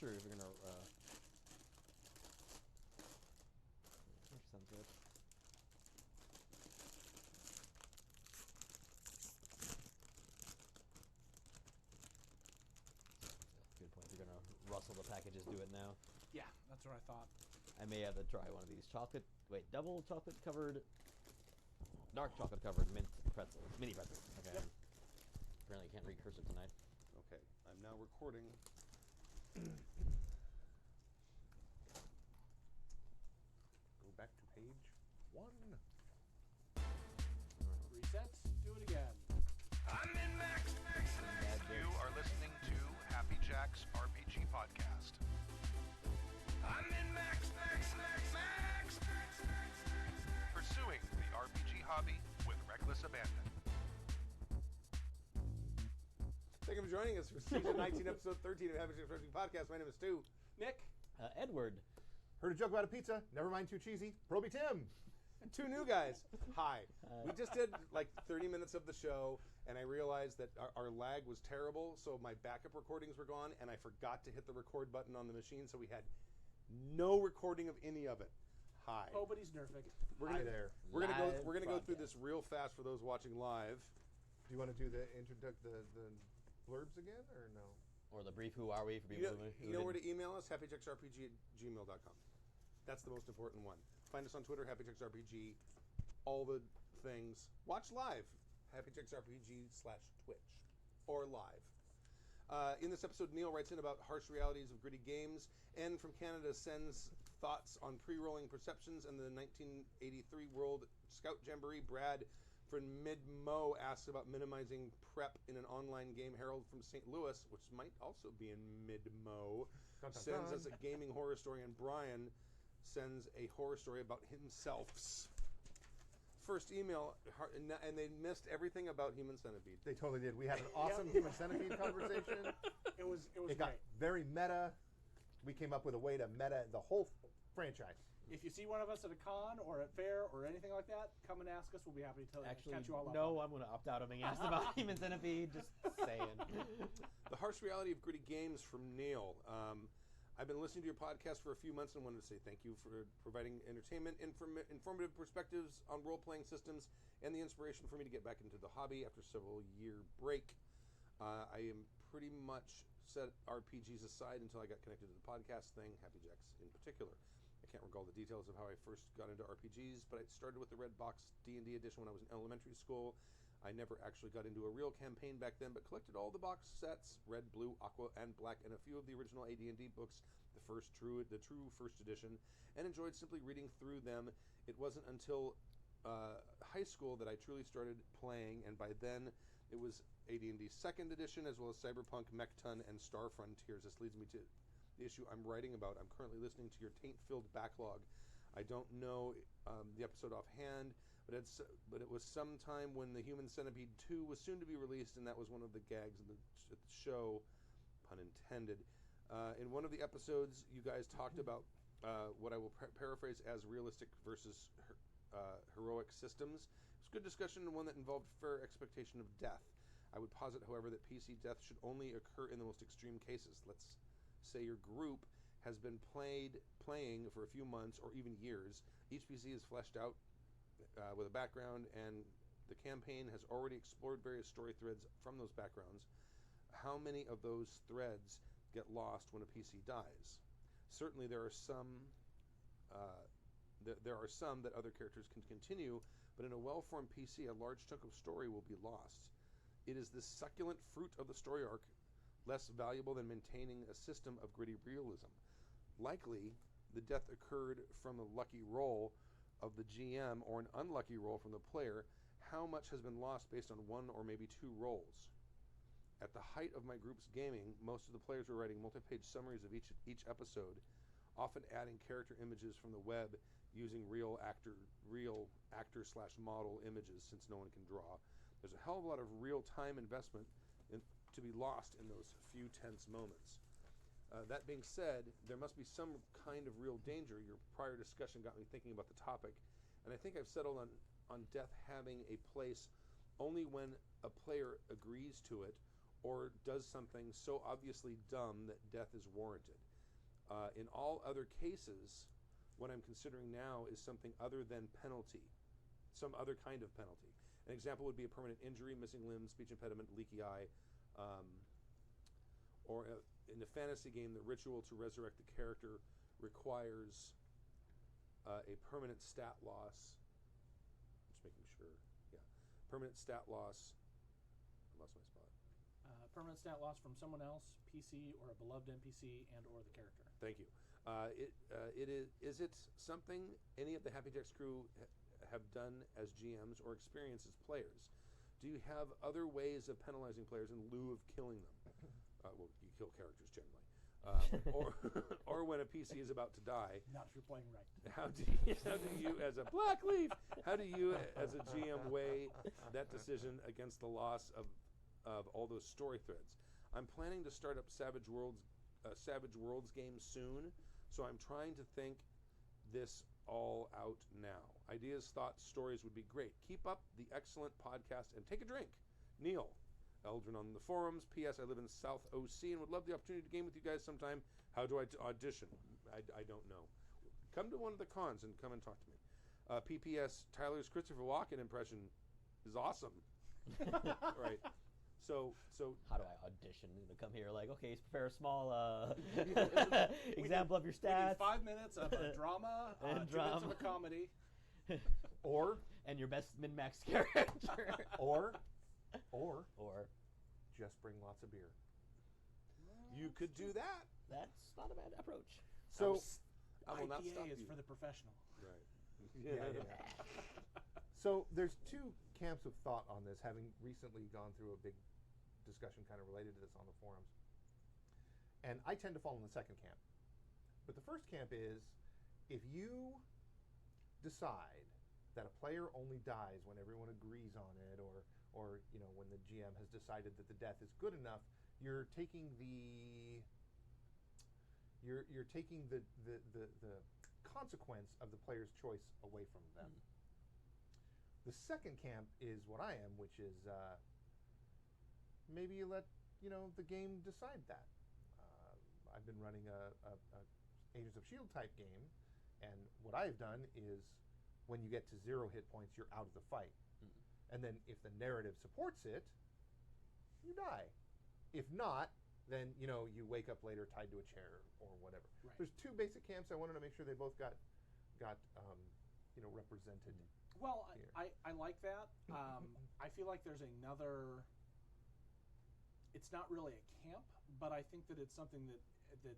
sure if you're gonna. Sounds good. Good point. If you're gonna rustle the packages, do it now. Yeah, that's what I thought. I may have to try one of these double chocolate covered, dark chocolate covered mint pretzels, mini pretzels. Okay. Yep. Apparently, can't read cursive tonight. Okay, I'm now recording. Go back to page 1. Reset. Do it again. I'm in Max. You are listening to Happy Jack's RPG podcast. I'm in Max. Pursuing the RPG hobby with reckless abandon. Thank you for joining us for season 19, episode 13 of Happy Jack's RPG podcast. My name is Stu. Nick. Edward. Heard a joke about a pizza. Never mind, too cheesy. Proby Tim. 2 new guys. Hi. We just did like 30 minutes of the show, and I realized that our lag was terrible, so my backup recordings were gone, and I forgot to hit the record button on the machine, so we had no recording of any of it. Hi. Nobody's nerfing. Hi there. We're gonna go Live through this real fast for those watching live. Do you want to do the blurbs again, or no? Or the brief "Who are we?" for people You know where to email us? happyjacksrpg@gmail.com. That's the most important one. Find us on Twitter, happyjacksrpg. All the things. Watch live, happyjacksrpg/Twitch, or live. In this episode, Neil writes in about harsh realities of gritty games, and from Canada sends thoughts on pre-rolling perceptions and the 1983 World Scout Jamboree. Brad from Mid-Mo asks about minimizing prep in an online game. Harold from St. Louis, which might also be in Mid-Mo, sends us a gaming horror story, and Brian sends a horror story about himself. First email, and they missed everything about Human Centipede. They totally did. We had an awesome Human Centipede conversation. It got great. very meta. We came up with a way to meta the whole franchise. If you see one of us at a con or at fair or anything like that, come and ask us. We'll be happy to catch you all up. No, I'm going to opt out of being asked about Human Centipede. Just saying. The harsh reality of gritty games from Neil. I've been listening to your podcast for a few months and wanted to say thank you for providing entertainment, informative perspectives on role-playing systems, and the inspiration for me to get back into the hobby after several year break. I am pretty much set RPGs aside until I got connected to the podcast thing, Happy Jacks in particular. I can't recall the details of how I first got into RPGs, but I started with the Red Box D&D edition when I was in elementary school. I never actually got into a real campaign back then, but collected all the box sets, red, blue, aqua, and black, and a few of the original AD&D books, the true first edition, and enjoyed simply reading through them. It wasn't until high school that I truly started playing, and by then it was AD&D second edition, as well as Cyberpunk, Mechton, and Star Frontiers. This leads me to the issue I'm writing about. I'm currently listening to your taint-filled backlog. I don't know the episode offhand, but it was sometime when the Human Centipede 2 was soon to be released, and that was one of the gags of the show, pun intended. In one of the episodes, you guys talked about what I will paraphrase as realistic versus heroic systems. It was a good discussion, and one that involved fair expectation of death. I would posit, however, that PC death should only occur in the most extreme cases. Let's say your group has been playing for a few months or even years. Each PC is fleshed out with a background, and the campaign has already explored various story threads from those backgrounds. How many of those threads get lost when a PC dies? Certainly there are some that other characters can continue, but in a well-formed PC, a large chunk of story will be lost. It is the succulent fruit of the story arc less valuable than maintaining a system of gritty realism. Likely, the death occurred from the lucky roll of the GM or an unlucky roll from the player. How much has been lost based on one or maybe two rolls? At the height of my group's gaming, most of the players were writing multi-page summaries of each episode, often adding character images from the web using real actor/model images, since no one can draw. There's a hell of a lot of real time investment to be lost in those few tense moments. That being said, there must be some kind of real danger. Your prior discussion got me thinking about the topic, and I think I've settled on death having a place only when a player agrees to it or does something so obviously dumb that death is warranted. In all other cases, what I'm considering now is something other than penalty, some other kind of penalty. An example would be a permanent injury, missing limb, speech impediment, leaky eye, or in a fantasy game, the ritual to resurrect the character requires a permanent stat loss. Just making sure. Yeah, permanent stat loss. I lost my spot. Permanent stat loss from someone else, PC, or a beloved NPC, and or the character. Thank you. Is it something any of the Happy Jacks crew have done as GMs or experience as players? Do you have other ways of penalizing players in lieu of killing them? Well, you kill characters generally. Or when a PC is about to die. Not if you're playing right. How do you as a Blackleaf, how do you as a GM weigh that decision against the loss of all those story threads? I'm planning to start up Savage Worlds game soon, so I'm trying to think this all out now. Ideas, thoughts, stories would be great. Keep up the excellent podcast and take a drink. Neil, Eldrin on the forums. P.S. I live in South OC and would love the opportunity to game with you guys sometime. How do I audition? I don't know. Come to one of the cons and come and talk to me. P.P.S. Tyler's Christopher Walken impression is awesome. Right. So how do I audition? To come here, like, okay, prepare a small example of your stats. We need 5 minutes of a drama, 2 minutes of a comedy, and your best min-max character, or just bring lots of beer. You could do that. That's not a bad approach. So I will not stop IPA is you. for the professional. Right. Yeah. So there's 2 camps of thought on this, having recently gone through a big discussion kind of related to this on the forums. And I tend to fall in the second camp. But the first camp is, if you decide that a player only dies when everyone agrees on it, or when the GM has decided that the death is good enough, you're taking the consequence of the player's choice away from them. The second camp is what I am, which is maybe you let the game decide that. I've been running a Agents of S.H.I.E.L.D. type game, and what I've done is when you get to 0 hit points, you're out of the fight. And then if the narrative supports it, you die. If not, then you wake up later tied to a chair or whatever. Right. There's 2 basic camps. I wanted to make sure they both got represented. Well, here. I like that. I feel like there's another. It's not really a camp, but I think that it's something that the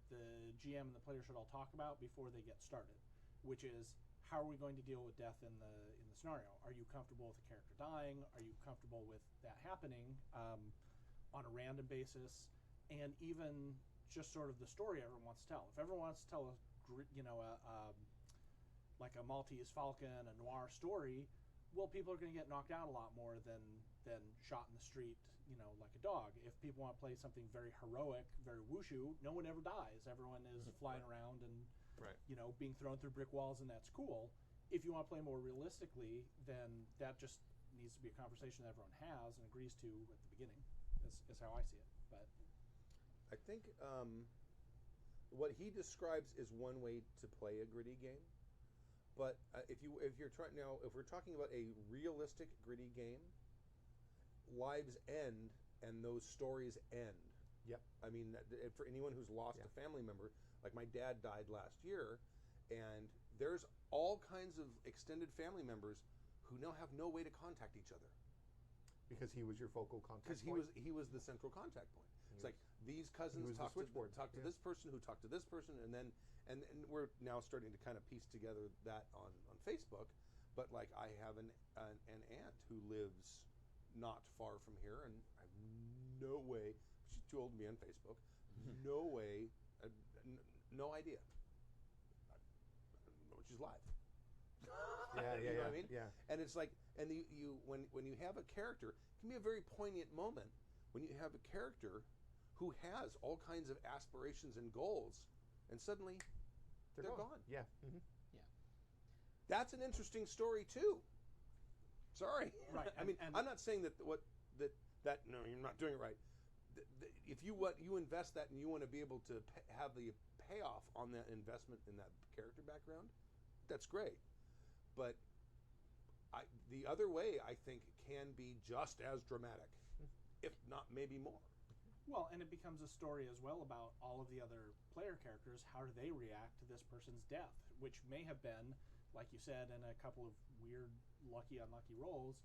GM and the player should all talk about before they get started, which is, how are we going to deal with death in the scenario? Are you comfortable with the character dying? Are you comfortable with that happening on a random basis? And even just sort of the story everyone wants to tell. If everyone wants to tell like a Maltese Falcon, a noir story, well, people are going to get knocked out a lot more than shot in the street, like a dog. If people want to play something very heroic, very wushu, no one ever dies. Everyone is flying around and being thrown through brick walls, and that's cool. If you want to play more realistically, then that just needs to be a conversation that everyone has and agrees to at the beginning. Is how I see it. But I think what he describes is one way to play a gritty game. But if we're talking about a realistic gritty game, lives end and those stories end. Yep. I mean, for anyone who's lost a family member, like my dad died last year, and there's all kinds of extended family members who now have no way to contact each other. Because he was your focal contact point. Because he was the central contact point. It's like these cousins talk to this person who talked to this person, and then and we're now starting to kind of piece together that on Facebook. But like, I have an aunt who lives not far from here, and I have no way. She's too old to be on Facebook. No way. No idea. I don't know she's live. You know what I mean? Yeah. And it's like, and when you have a character, it can be a very poignant moment when you have a character who has all kinds of aspirations and goals, and suddenly they're gone. Yeah. That's an interesting story too. Sorry. Right. I mean, I'm not saying that no, you're not doing it right. If you invest that and you want to be able to have the payoff on that investment in that character background, that's great. But the other way, I think, can be just as dramatic, if not maybe more. Well, and it becomes a story as well about all of the other player characters. How do they react to this person's death, which may have been, like you said, in a couple of weird, lucky, unlucky rolls,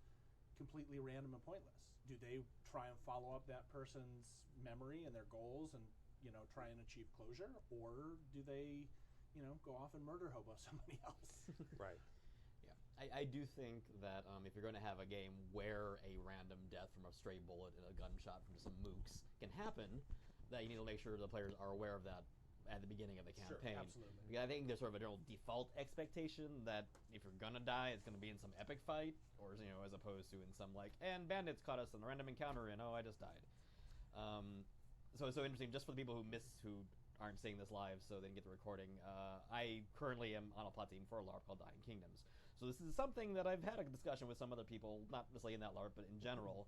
completely random and pointless. Do they try and follow up that person's memory and their goals and, try and achieve closure? Or do they, go off and murder hobo somebody else? Right. I do think that if you're going to have a game where a random death from a stray bullet and a gunshot from some mooks can happen, that you need to make sure the players are aware of that at the beginning of the campaign. Sure, absolutely. Because I think there's sort of a general default expectation that if you're going to die, it's going to be in some epic fight, or as opposed to in some and bandits caught us in a random encounter and I just died. So it's so interesting just for the people who aren't seeing this live, so they can get the recording. I currently am on a plot team for a LARP called Dying Kingdoms. So this is something that I've had a discussion with some other people, not necessarily in that LARP, but in general,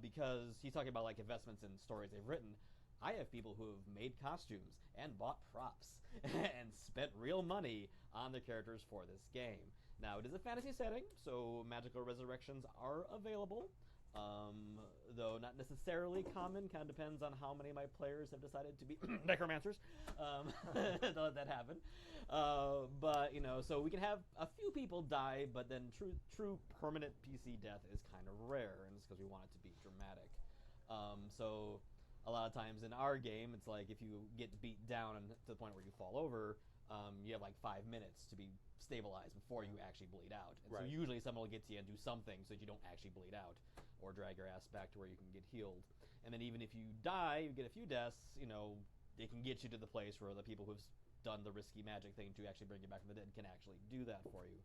because he's talking about investments in stories they've written. I have people who have made costumes and bought props and spent real money on their characters for this game. Now, it is a fantasy setting, so magical resurrections are available, though not necessarily common. Kind of depends on how many of my players have decided to be necromancers to let that happen. But so we can have a few people die, but then true permanent PC death is kind of rare, and it's because we want it to be dramatic. So a lot of times in our game, it's like if you get beat down and to the point where you fall over, you have 5 minutes to be stabilized before you actually bleed out. And Right. so usually someone will get to you and do something so that you don't actually bleed out, or drag your ass back to where you can get healed. And then even if you die, you get a few deaths, they can get you to the place where the people who've done the risky magic thing to actually bring you back from the dead can actually do that for you.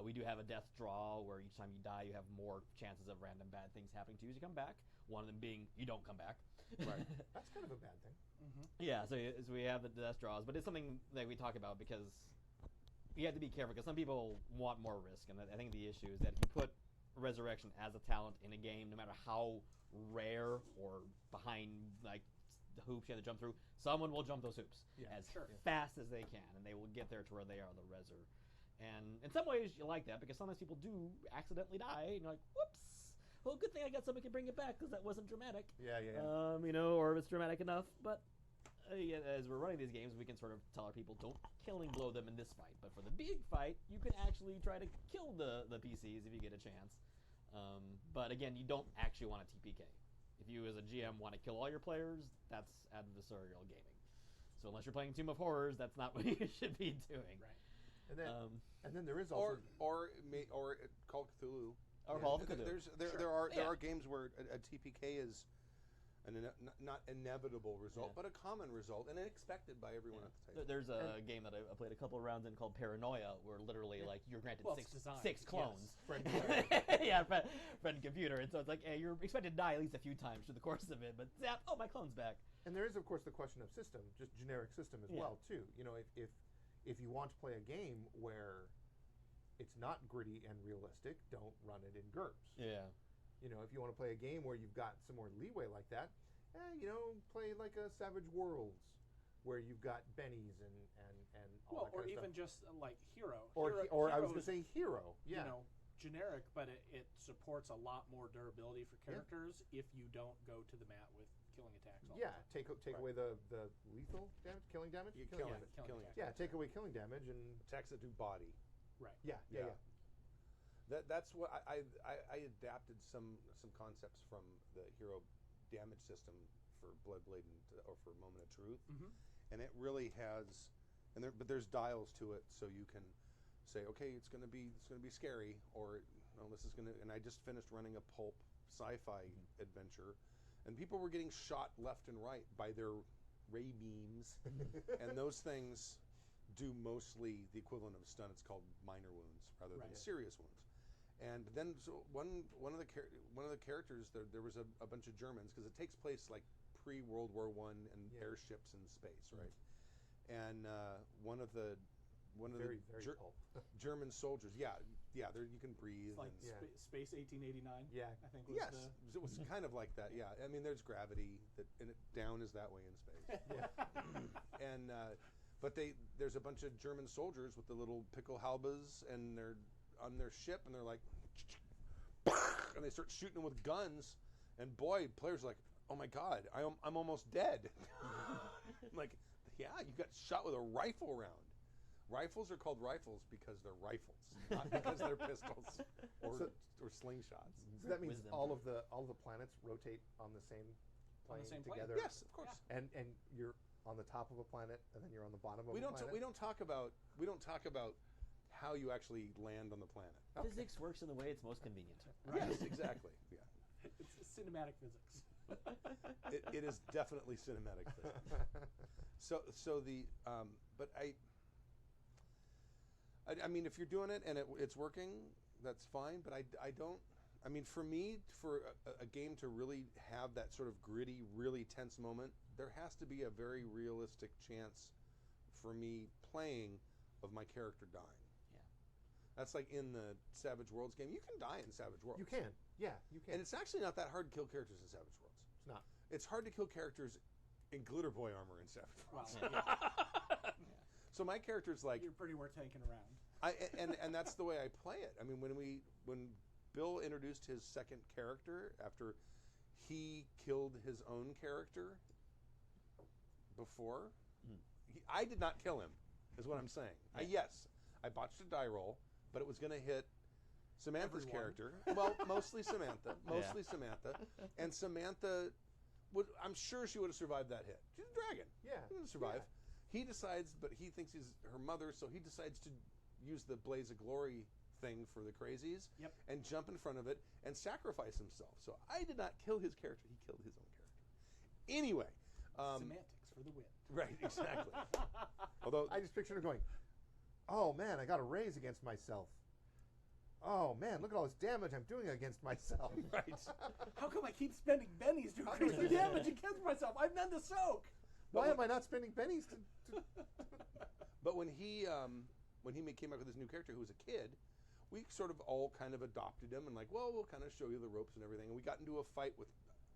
We do have a death draw where each time you die, you have more chances of random bad things happening to you as you come back. One of them being you don't come back. Right. That's kind of a bad thing. Mm-hmm. Yeah, so we have the death draws, but it's something that we talk about because you have to be careful because some people want more risk, and I think the issue is that if you put resurrection as a talent in a game, no matter how rare or behind the hoops you have to jump through, someone will jump those hoops as fast as they can, and they will get there to where they are the reser. And in some ways, you like that because sometimes people do accidentally die, and you're like, whoops. Well, good thing I got someone who can bring it back because that wasn't dramatic. Yeah. Or if it's dramatic enough. But as we're running these games, we can sort of tell our people, don't killing blow them in this fight. But for the big fight, you can actually try to kill the PCs if you get a chance. But again, you don't actually want a TPK. If you as a GM want to kill all your players, that's adversarial gaming. So unless you're playing Tomb of Horrors, that's not what you should be doing. Right. And then there is also or Call of Cthulhu. Or Call of Cthulhu. There are games where a TPK is not inevitable result, but a common result and expected by everyone at the table. There's a game that I played a couple of rounds in called Paranoia, where literally you're granted six clones. Yes. Friend computer, and so it's hey, you're expected to die at least a few times through the course of it, but zap, oh, my clone's back. And there is, of course, the question of system, just generic system as well, too. If you want to play a game where it's not gritty and realistic, don't run it in GURPS. Yeah. If you want to play a game where you've got some more leeway like that, play like a Savage Worlds, where you've got bennies and all that kind of even stuff. just like Hero. Or I was going to say Hero. Yeah. Generic, but it supports a lot more durability for characters if you don't go to the mat with killing attacks. Take away the lethal damage, killing damage. Killing damage. Yeah, take away killing damage and attacks that do body. Right. Yeah. That's what I adapted some concepts from the Hero damage system for Bloodblade or for Moment of Truth, and it really has, but there's dials to it, so you can say, okay, it's going to be scary, or no, this is going to. And I just finished running a pulp sci-fi adventure, and people were getting shot left and right by their ray beams, and those things do mostly the equivalent of a stun. It's called minor wounds rather than serious wounds. And then one of the characters there was a bunch of Germans, because it takes place pre-World War I and airships in space, right? And one of the very German soldiers, you can breathe. It's like and, Space 1889. Yeah. I think was yes, the... it was kind of like that. Yeah, I mean, there's gravity and down is that way in space. And but there's a bunch of German soldiers with the little Pickelhaubes, and they're on their ship, and they're like, and they start shooting them with guns, and boy, players are like, oh my god, I'm almost dead. I'm like, yeah, you got shot with a rifle round. Rifles are called rifles because they're rifles, not because they're pistols or slingshots. So that means Wisdom. all of the planets rotate on the same plane together. Yes, of course. And you're on the top of a planet, and then you're on the bottom of a planet. We don't talk about how you actually land on the planet. Physics works in the way it's most convenient. Yes, exactly. Yeah, It's cinematic physics. it is definitely cinematic physics. So the but I mean, if you're doing it and it's working, that's fine. But I don't. I mean, for me, for a game to really have that sort of gritty, really tense moment, there has to be a very realistic chance for me playing of my character dying. Yeah. That's like in the Savage Worlds game. You can die in Savage Worlds. You can. Yeah, you can. And it's actually not that hard to kill characters in Savage Worlds. It's not. It's hard to kill characters in Glitter Boy armor in Savage Worlds. Well, yeah. So my character's like, You're pretty worth taking around. and that's the way I play it. I mean, when Bill introduced his second character after he killed his own character before, I did not kill him, is what I'm saying. Yes, I botched a die roll, but it was going to hit Samantha's character. Well, mostly Samantha. Samantha. And Samantha, I'm sure she would have survived that hit. She's a dragon. Yeah. She would survive. Yeah. He decides, but he thinks he's her mother, so he decides to use the Blaze of Glory thing for the crazies and jump in front of it and sacrifice himself. So I did not kill his character. He killed his own character. Anyway. Semantics for the win. Right, exactly. Although I just pictured her going, oh man, I got a raise against myself. Oh man, look at all this damage I'm doing against myself. Right. How come I keep spending bennies to increase the damage against myself? I've none to soak. Why am I not spending pennies to But when he came up with his new character who was a kid, we sort of all kind of adopted him and like, well, we'll kind of show you the ropes and everything. And we got into a fight with,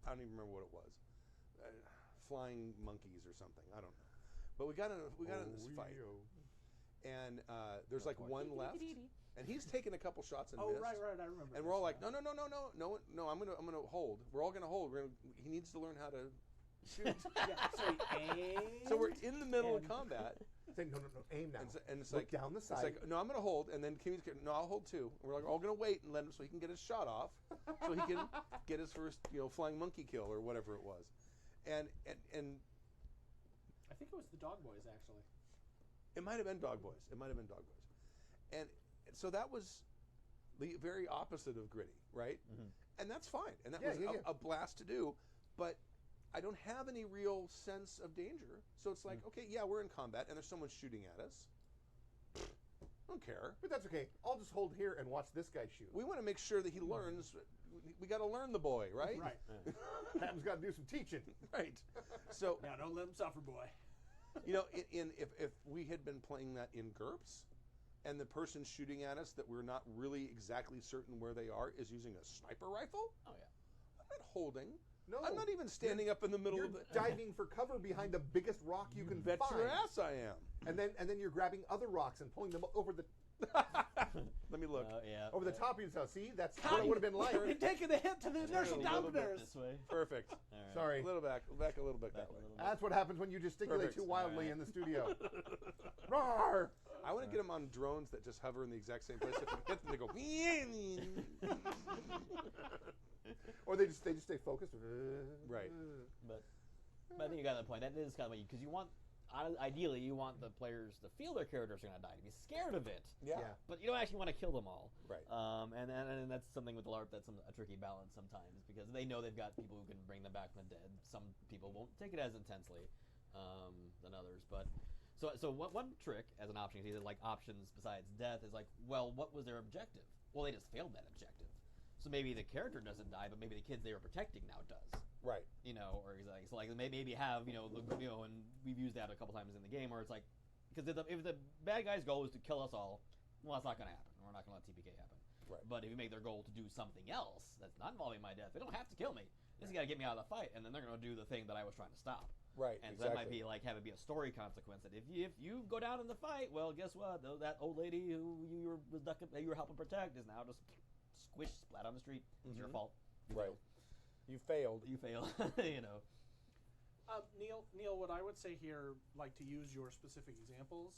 I don't even remember what it was, flying monkeys or something. I don't know. But we got in this fight, and there's like one left, and he's taken a couple shots and missed. Right, I remember. And we're all like, no, I'm gonna hold. We're all gonna hold. He needs to learn how to shoot. So we're in the middle of combat. Say, no, aim now. And it's Look like down the It's side. like, no, I'm going to hold, and then Kimmy's going, no, I'll hold too. And we're like all going to wait and let him so he can get his shot off, so he can get his first, flying monkey kill or whatever it was. And I think it was the Dog Boys actually. it might have been Dog Boys. And so that was the very opposite of gritty, right? Mm-hmm. And that's fine. And that was a blast to do, but I don't have any real sense of danger. So it's like, okay, yeah, we're in combat, and there's someone shooting at us. I don't care. But that's okay. I'll just hold here and watch this guy shoot. We want to make sure that he learns. We got to learn the boy, right? Right. Captain's got to do some teaching. Right. So, Now don't let him suffer, boy. if we had been playing that in GURPS, and the person shooting at us that we're not really exactly certain where they are is using a sniper rifle, Oh yeah. I'm not holding. No, I'm not even standing up in the middle You're of the. diving for cover behind the biggest rock you can Bet find. your ass I am. And then you're grabbing other rocks and pulling them over the Let me look. Yeah. over the top of yourself. See, that's what it would have been like. You're taking the hit to the inertial A little bit dominators. this way. Perfect. All right. Sorry. A little back a little bit Back that a way. little bit. That's what happens when you gesticulate Perfect. too wildly All right. in the studio. Roar! I want to get them on drones that just hover in the exact same place. If you hit them, they go. Or they just stay focused. Right. But I think you got the point. That is kind of because you want, ideally, you want the players to feel their characters are going to die, to be scared of it. Yeah. But you don't actually want to kill them all. Right. And that's something with the LARP that's a tricky balance sometimes because they know they've got people who can bring them back from the dead. Some people won't take it as intensely than others. But so one trick as an option, either like options besides death, is like, well, what was their objective? Well, they just failed that objective. So maybe the character doesn't die, but maybe the kids they were protecting now does. Right. Or maybe have and we've used that a couple times in the game where it's like, because if the bad guy's goal is to kill us all, well, that's not going to happen, and we're not going to let TPK happen. Right. But if you make their goal to do something else that's not involving my death, they don't have to kill me. They just got to get me out of the fight, and then they're going to do the thing that I was trying to stop. Right. And so that might be like have it be a story consequence that if you go down in the fight, well, guess what? That old lady who you were helping protect is now just squished, splat on the street. It's your fault. Right. You failed. You fail. You know. Neil, what I would say here, like to use your specific examples,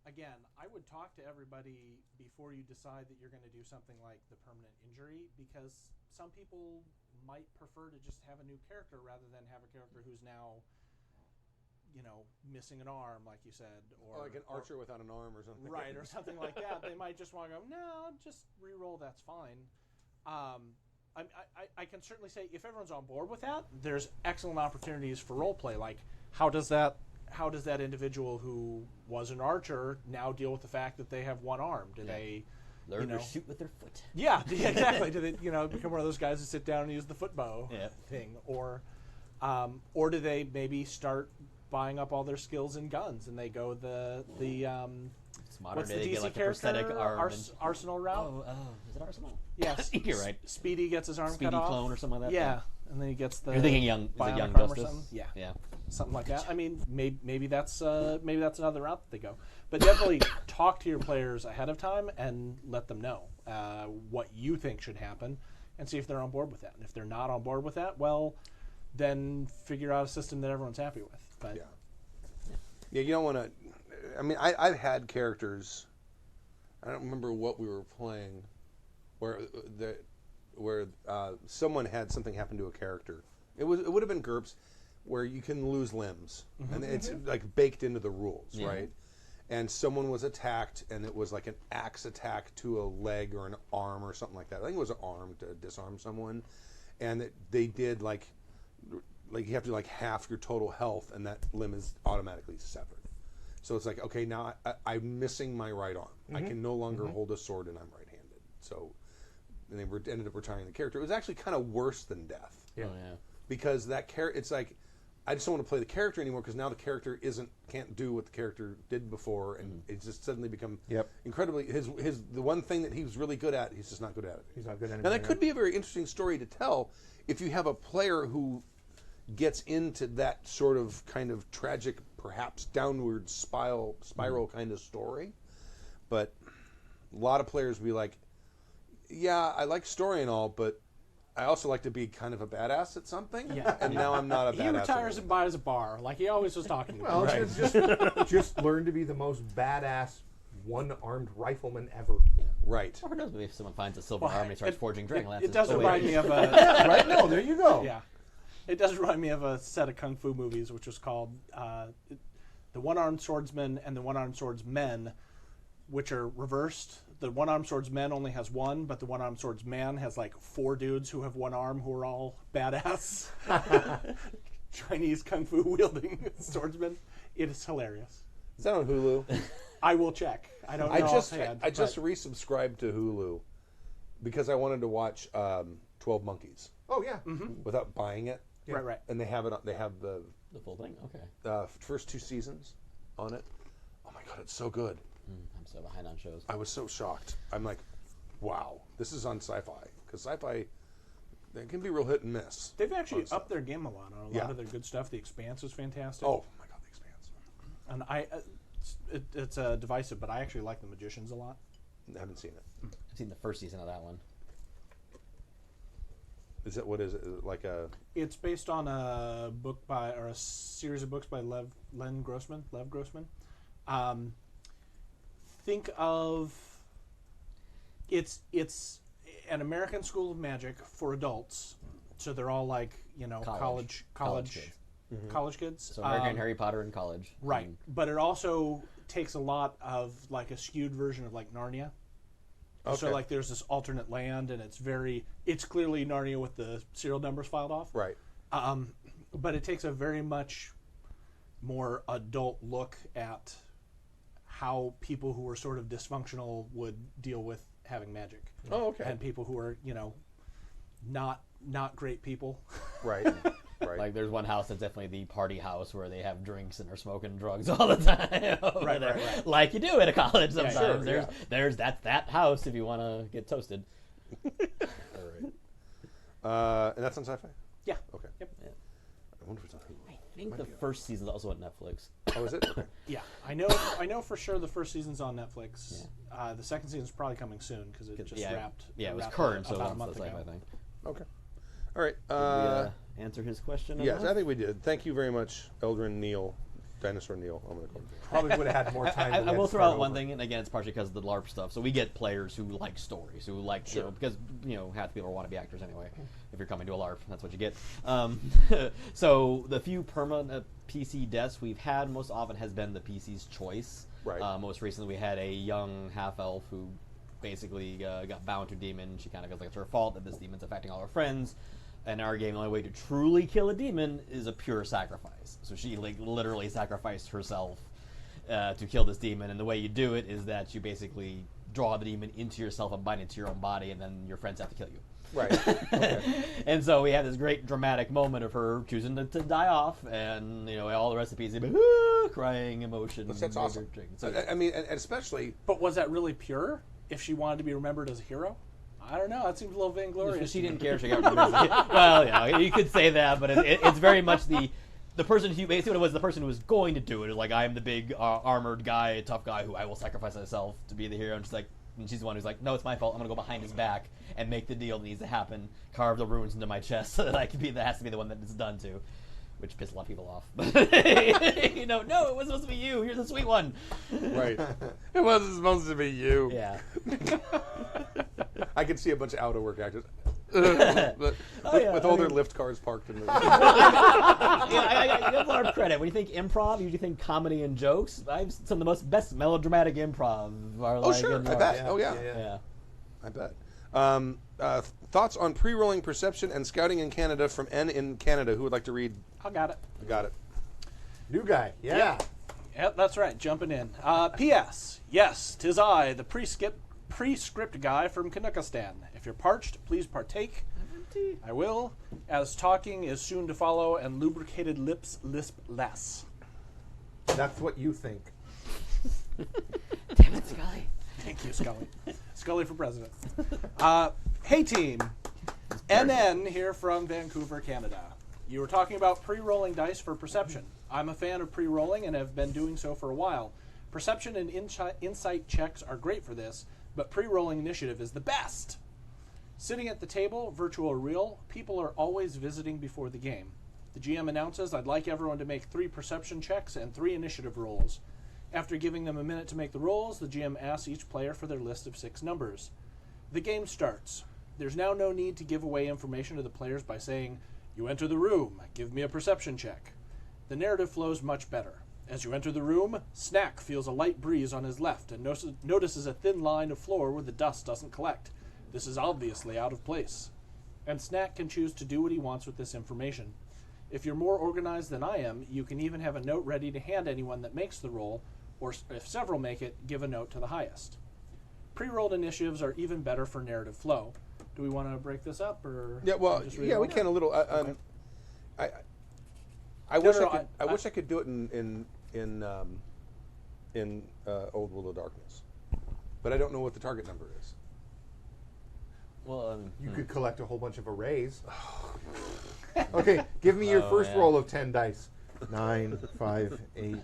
again, I would talk to everybody before you decide that you're going to do something like the permanent injury, because some people might prefer to just have a new character rather than have a character who's now, missing an arm, like you said, or like an archer without an arm or something. Right, or something like that. They might just want to go, no, just re-roll, that's fine. I can certainly say if everyone's on board with that, there's excellent opportunities for role play. Like, how does that individual who was an archer now deal with the fact that they have one arm? Do they learn to shoot with their foot? Yeah, exactly. Do they become one of those guys who sit down and use the foot bow thing, or do they maybe start buying up all their skills in guns and they go the what's the DC character? Arsenal route? Oh, is it Arsenal? Yes. You're right. Speedy gets his arm Speedy cut off. clone or something like that. Yeah, and then he gets the. You're thinking Young bionic arm Justice? or something? Yeah. Yeah. Something like that. I mean, maybe that's another route that they go. But definitely talk to your players ahead of time and let them know what you think should happen, and see if they're on board with that. And if they're not on board with that, well, then figure out a system that everyone's happy with. But yeah, you don't want to. I mean, I've had characters. I don't remember what we were playing, where someone had something happen to a character. It would have been GURPS, where you can lose limbs, and it's like baked into the rules, right? And someone was attacked, and it was like an axe attack to a leg or an arm or something like that. I think it was an arm to disarm someone, and they did like you have to like half your total health, and that limb is automatically severed. So it's like, okay, now I'm missing my right arm. I can no longer hold a sword, and I'm right-handed. So and they ended up retiring the character. It was actually kind of worse than death. Yeah. Oh, yeah. Because that it's like, I just don't want to play the character anymore because now the character can't do what the character did before, and it's just suddenly become incredibly the one thing that he was really good at, he's just not good at it. He's not good at it. Now that could be a very interesting story to tell if you have a player who gets into that sort of kind of tragic, perhaps downward spiral kind of story. But a lot of players will be like, yeah, I like story and all, but I also like to be kind of a badass at something. Yeah. And now I'm not a badass. He retires and buys a bar, like he always was talking about. Well, it's just learn to be the most badass one-armed rifleman ever. Right. Or who knows, maybe if someone finds a silver arm and he starts forging dragon lances. It does remind me of a... Right? No, there you go. Yeah. It does remind me of a set of kung fu movies, which was called The One-Armed Swordsman and The One-Armed Swordsmen, which are reversed. The One-Armed Swordsman only has one, but the One-Armed Swordsman has like 4 dudes who have one arm who are all badass. Chinese kung fu wielding swordsmen. It is hilarious. Is that on Hulu? I will check. I don't know. I just resubscribed to Hulu because I wanted to watch 12 Monkeys. Oh yeah. Without buying it. Yeah. Right. And they have it. They have the full thing. Okay. First 2 seasons on it. Oh my god, it's so good. I'm so behind on shows. I was so shocked. I'm like, wow, this is on Sci-Fi, because Sci-Fi, they can be real hit and miss. They've actually upped their game a lot on a lot of their good stuff. The Expanse is fantastic. Oh my god, The Expanse. And it's divisive, but I actually like The Magicians a lot. I haven't seen it. I've seen the first season of that one. What is it? Is it like a? It's based on a book or a series of books by Lev Grossman. Think of it's an American school of magic for adults, so they're all like college kids. So American Harry Potter in college, right? But it also takes a lot of like a skewed version of like Narnia. Okay. So like there's this alternate land, and it's clearly Narnia with the serial numbers filed off. Right. But it takes a very much more adult look at how people who are sort of dysfunctional would deal with having magic. Oh, okay. And people who are, not great people. Right. Right. Like there's one house that's definitely the party house where they have drinks and are smoking drugs all the time over Right, there, right. like you do at a college Yeah, sometimes. sure, There's that house if you want to get toasted. All right. And that's on Sci-Fi. Yeah. Okay. Yep. I wonder if it's on Hulu. I think the first season's also on Netflix. Oh, is it? Okay. Yeah, I know for sure the first season's on Netflix. The second season's probably coming soon because it just wrapped. Yeah, it was wrapped current, so about a it's month the ago. sci-fi thing. Okay. All right. Did we answer his question? Yes, enough? I think we did. Thank you very much, Eldrin Neil, Dinosaur Neil. I'm going to call him. Probably would have had more time. I will throw out one thing, and again, it's partially because of the LARP stuff. So we get players who like stories, who like, Sure. because half the people want to be actors anyway. If you're coming to a LARP, that's what you get. So the few permanent PC deaths we've had most often has been the PC's choice. Right. Most recently, we had a young half-elf who basically got bound to a demon. She kind of feels like it's her fault that this demon's affecting all her friends. In our game, the only way to truly kill a demon is a pure sacrifice. So she literally sacrificed herself to kill this demon, and the way you do it is that you basically draw the demon into yourself and bind it to your own body, and then your friends have to kill you. Right. Okay. And so we had this great dramatic moment of her choosing to die off, and all the recipes, crying, emotion. That's awesome. So, I mean, and especially. But was that really pure? If she wanted to be remembered as a hero, I don't know. That seems a little vainglorious. she didn't care. She got remembered. Well, yeah, you could say that, but it's very much the person who basically what it was the person who was going to do it. It was like, I am the big armored guy, tough guy who I will sacrifice myself to be the hero. And she's the one who's like, no, it's my fault. I'm gonna go behind his back and make the deal that needs to happen. Carve the runes into my chest so that I can be. That has to be the one that it's done to, which pissed a lot of people off. No, it was supposed to be you. You're the sweet one. Right. It wasn't supposed to be you. Yeah. I could see a bunch of out-of-work actors. Oh, yeah, with all their lift cars parked in the. I give a lot of credit. When you think improv, you usually think comedy and jokes. Some of the best melodramatic improv are Oh, like sure. in I LARP. bet. Oh, yeah. Yeah. I bet. Thoughts on pre-rolling perception and scouting in Canada from N in Canada. Who would like to read? I got it. I got it. New guy. Yeah. Yep, that's right. Jumping in. P.S. Yes, 'tis I, the pre-script guy from Canuckistan. If you're parched, please partake. I will, as talking is soon to follow, and lubricated lips lisp less. That's what you think. Damn it, Scully. Thank you, Scully. Scully for president. Hey, team. NN here from Vancouver, Canada. You were talking about pre-rolling dice for perception. I'm a fan of pre-rolling and have been doing so for a while. Perception and insight checks are great for this, but pre-rolling initiative is the best. Sitting at the table, virtual or real, people are always visiting before the game. The GM announces, I'd like everyone to make 3 perception checks and 3 initiative rolls. After giving them a minute to make the rolls, the GM asks each player for their list of 6 numbers. The game starts. There's now no need to give away information to the players by saying, you enter the room, give me a perception check. The narrative flows much better. As you enter the room, Snack feels a light breeze on his left and notices a thin line of floor where the dust doesn't collect. This is obviously out of place. And Snack can choose to do what he wants with this information. If you're more organized than I am, you can even have a note ready to hand anyone that makes the roll, or if several make it, give a note to the highest. Pre-rolled initiatives are even better for narrative flow. Do we want to break this up, or Yeah. Well. just read Yeah. it We all? can a little. Okay. I wish no, I could. I I- wish I could do it in Old World of Darkness, but I don't know what the target number is. Well, You could collect a whole bunch of arrays. Okay, give me your Oh, first yeah. roll of 10 dice. 9, 5, 8.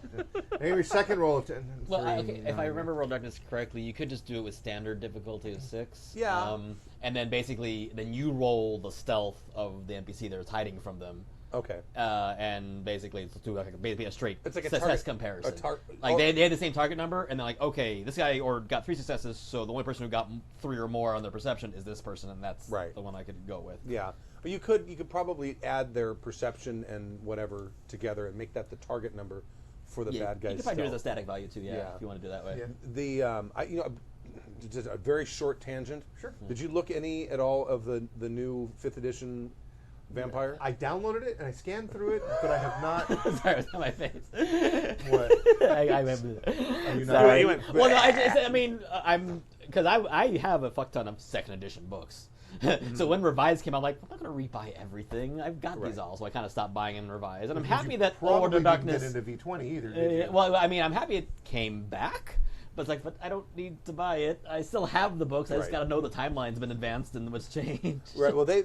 Maybe your second roll of 10. well, 3, okay. If I 9. remember World Darkness correctly, you could just do it with standard difficulty of 6. Yeah. And then basically, then you roll the stealth of the NPC that is hiding from them. Okay. And basically it's do basically a straight It's like a success target- comparison. a tar- like oh. they had the same target number, and they're like, okay, this guy got 3 successes, so the only person who got 3 or more on their perception is this person, and that's Right. the one I could go with. Yeah, but you could probably add their perception and whatever together and make that the target number for the bad guys. You could probably do it as a stealth. static value too, yeah, Yeah. if you want to do that way. Yeah. The just a very short tangent. Sure. Did you look any at all of the new 5th edition Vampire? I downloaded it and I scanned through it, but I have not. Sorry, it's on my face. What? I remember that. you not- Sorry. You went- Well, no, I mean, I'm because I have a fuck ton of 2nd edition books. So when Revise came out, I'm like, I'm not going to rebuy everything. I've got Right. these all, so I kind of stopped buying them in Revise. And I'm You happy that probably Order of didn't Darkness. get into V20 either, did you? Well, I mean, I'm happy it came back. But it's like, but I don't need to buy it. I still have the books. I just Right. got to know the timeline's been advanced and what's changed. Right. Well, they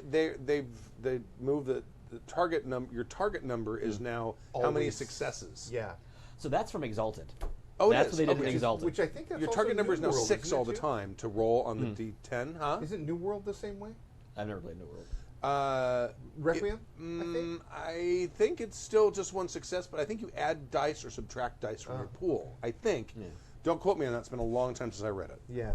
moved the target number. Your target number is now how many Always. successes. Yeah. So that's from Exalted. Oh, it That's is. what they did Okay. in Exalted. Which I think that's Your also target number New is now World, 6 isn't all it, the too? time to roll on the D10, huh? Isn't New World the same way? I've never played New World. Requiem, I think it's still just one success, but I think you add dice or subtract dice from your pool. I think. Yeah. Don't quote me on that. It's been a long time since I read it. Yeah.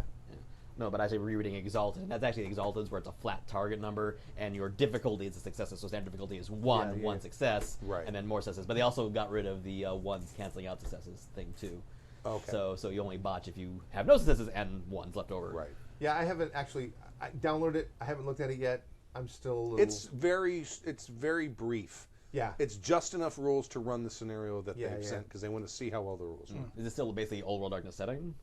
No, but I say rereading Exalted, and that's actually Exalted's where it's a flat target number, and your difficulty is a success. So standard difficulty is one success, Right. and then more successes. But they also got rid of the ones canceling out successes thing too. Okay. So you only botch if you have no successes and ones left over. Right. Yeah, I haven't actually. I downloaded it. I haven't looked at it yet. I'm still a little. It's very brief. Yeah. It's just enough rules to run the scenario that Yeah, they've yeah. sent because they want to see how well the rules run. Is it still basically Old World Darkness setting?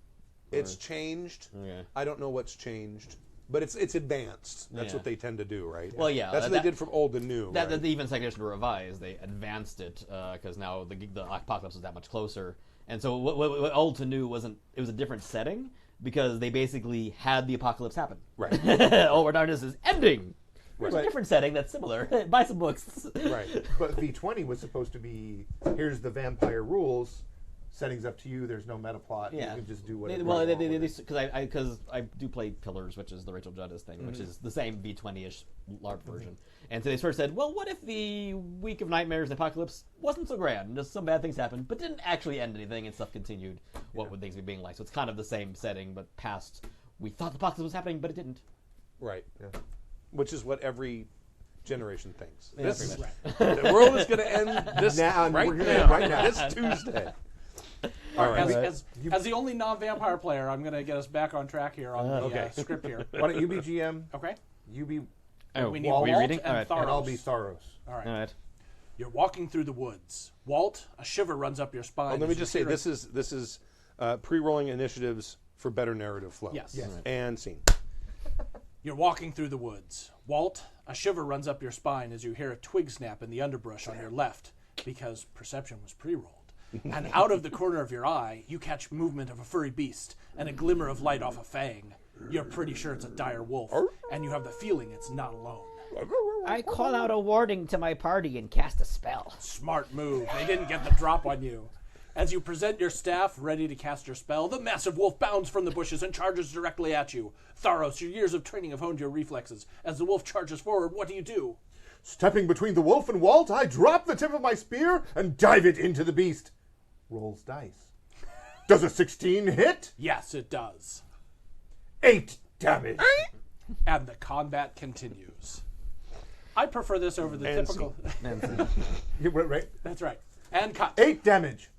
It's changed. Okay. I don't know what's changed, but it's advanced. That's Yeah. what they tend to do, right? Well, yeah, That's what that- they did from old to new. That right? even second edition to Revise, they advanced it because now the apocalypse was that much closer. And so what old to new wasn't. It was a different setting because they basically had the apocalypse happen. Right. Old World Darkness is ending. There's a Right. different setting that's similar. Buy some books. Right. But V20 was supposed to be here's the vampire rules. Settings up to you. There's no meta plot. Yeah. You can just do whatever. Well, you want with it. because I do play Pillars, which is the Rachel Juddis thing, which is the same V20-ish LARP version. And so they sort of said, well, what if the Week of Nightmares and Apocalypse wasn't so grand? Just some bad things happened, but didn't actually end anything, and stuff continued. What would things be being like? So it's kind of the same setting, but past. We thought the apocalypse was happening, but it didn't. Right. Yeah. Which is what every generation thinks. Yeah, This pretty much. the world is going to end this Now, right we're gonna now, end right now. this Tuesday. All right. right. As the only non-vampire player, I'm going to get us back on track here on the Okay. script here. Why don't you be GM? Okay. You be. Oh, We need are we Walt reading? and All right. Tharos. And I'll be Tharos. All right. All right. You're walking through the woods. Walt, a shiver runs up your spine. Let me as you just say hear this is pre-rolling initiatives for better narrative flow. Yes. Yes. And scene. You're walking through the woods. Walt, a shiver runs up your spine as you hear a twig snap in the underbrush on your left, because perception was pre-rolled. And out of the corner of your eye, you catch movement of a furry beast and a glimmer of light off a fang. You're pretty sure it's a dire wolf, and you have the feeling it's not alone. I call out a warning to my party and cast a spell. Smart move. They didn't get the drop on you. As you present your staff, ready to cast your spell, the massive wolf bounds from the bushes and charges directly at you. Tharos, your years of training have honed your reflexes. As the wolf charges forward, what do? Stepping between the wolf and Walt, I drop the tip of my spear and dive it into the beast. Rolls dice. Does a 16 hit? Yes, it does. 8 damage. And the combat continues. I prefer this over the And typical. You went right. That's right. And cut. 8 damage.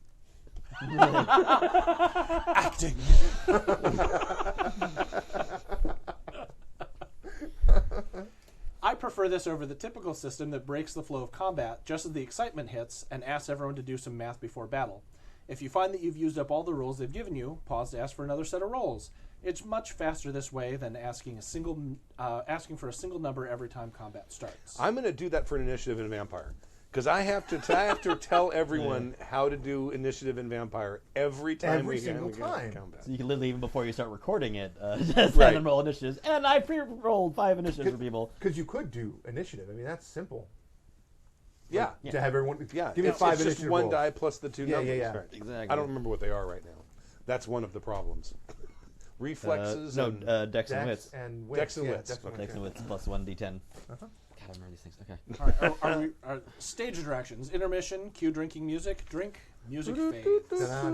Acting. I prefer this over the typical system that breaks the flow of combat just as the excitement hits and asks everyone to do some math before battle. If you find that you've used up all the rolls they've given you, pause to ask for another set of rolls. It's much faster this way than asking for a single number every time combat starts. I'm going to do that for an initiative in Vampire because I have to tell everyone how to do initiative in Vampire every time Every we single get time. combat. So you can literally, even before you start recording it, just Right. have them roll initiatives. And I pre-rolled 5 initiatives for people. Because you could do initiative. I mean, that's simple. Yeah. To have everyone. Yeah. Give me it's 5 just initiative one rolls. die plus the 2 Yeah, numbers. yeah. Right. Exactly. I don't remember what they are right now. That's one of the problems. Reflexes. No, and Dex and Dex Wits. and Wits. Dex and yeah, Wits. Dex and Okay. Dex and Wits plus 1d10. God, I remember these things. Okay. All right. Are stage directions? Intermission. Cue drinking music. Drink. Music fades. I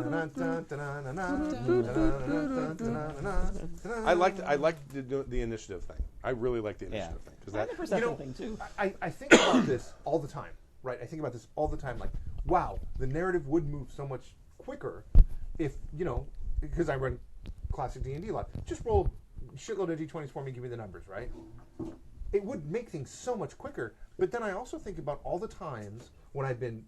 like the initiative thing. I really like the initiative thing because I that like the perception know, thing, too. I think about this all the time, right? I think about this all the time. Like, wow, the narrative would move so much quicker if, because I run classic D&D a lot. Just roll a shitload of D20s for me, give me the numbers, right? It would make things so much quicker. But then I also think about all the times when I've been,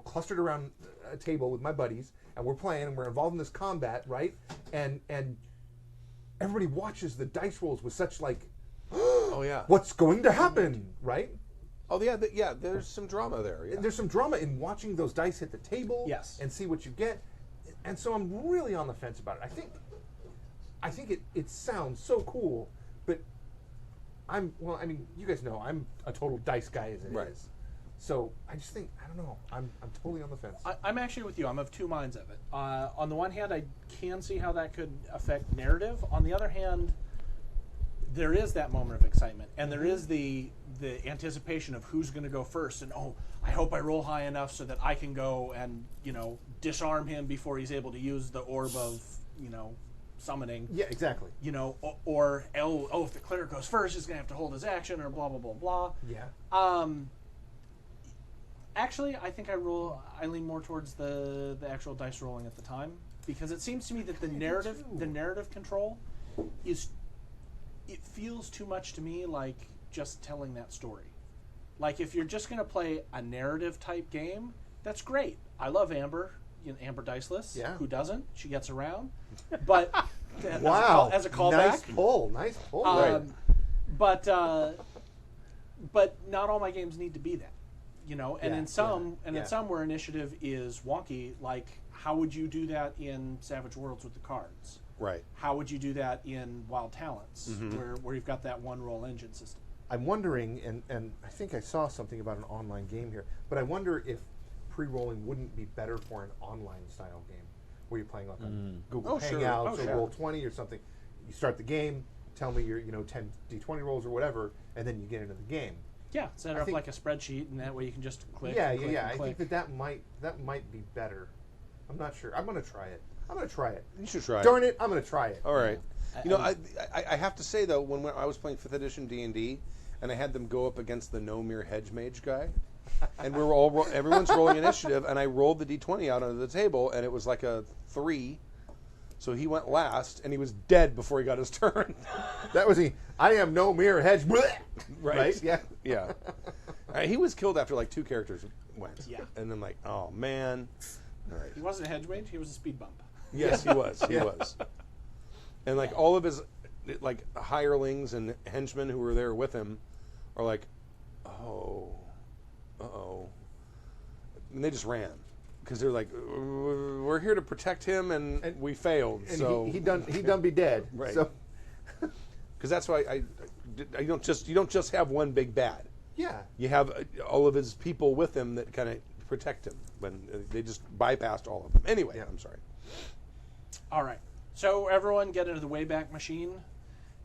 clustered around a table with my buddies, and we're playing, and we're involved in this combat, right? And everybody watches the dice rolls with such like, Oh yeah. What's going to happen, right? Oh yeah. There's some drama there. Yeah. There's some drama in watching those dice hit the table. Yes. And see what you get. And so I'm really on the fence about it. I think it sounds so cool, but you guys know I'm a total dice guy as it is. Right. So I just think, I don't know, I'm totally on the fence. I'm actually with you. I'm of two minds of it. On the one hand, I can see how that could affect narrative. On the other hand, there is that moment of excitement, and there is the anticipation of who's going to go first, and I hope I roll high enough so that I can go and disarm him before he's able to use the orb of summoning. Yeah, exactly. Or if the cleric goes first, he's going to have to hold his action, or blah blah blah blah. Yeah. Actually, I think I lean more towards the actual dice rolling at the time, because it seems to me that the narrative control it feels too much to me like just telling that story. Like, if you're just going to play a narrative type game, that's great. I love Amber, Amber Diceless. Yeah. Who doesn't? She gets around. But Wow. as a callback. Nice pull. Right. But not all my games need to be that. And in some where initiative is wonky, like how would you do that in Savage Worlds with the cards? Right. How would you do that in Wild Talents, where you've got that one roll engine system? I'm wondering, and I think I saw something about an online game here, but I wonder if pre-rolling wouldn't be better for an online style game, where you're playing like on Google Hangouts or Roll20 or something. You start the game, tell me your 10 D20 rolls or whatever, and then you get into the game. Yeah, set it up like a spreadsheet, and that way you can just click. Yeah, and click yeah. and click. I think that might be better. I'm not sure. I'm gonna try it. You should try it. Darn it, I'm gonna try it. All right. I have to say though, when I was playing 5th edition D&D, and I had them go up against the No Mere Hedge Mage guy, and everyone's rolling initiative, and I rolled the D20 out onto the table, and it was like a 3, so he went last, and he was dead before he got his turn. That was I am no mere hedge. Right? Yeah. Yeah. He was killed after like 2 characters went. Yeah. And then like, oh man. All right. He wasn't a hedge mage; he was a speed bump. Yes, he was. He was. And like all of his like hirelings and henchmen who were there with him are like, and they just ran because they're like, we're here to protect him, and we failed. And so he done be dead. Right. So because that's why you don't just have one big bad. yeah. You have all of his people with him that kind of protect him when they just bypassed all of them. Anyway, I'm sorry. All right. So everyone get into the Wayback Machine.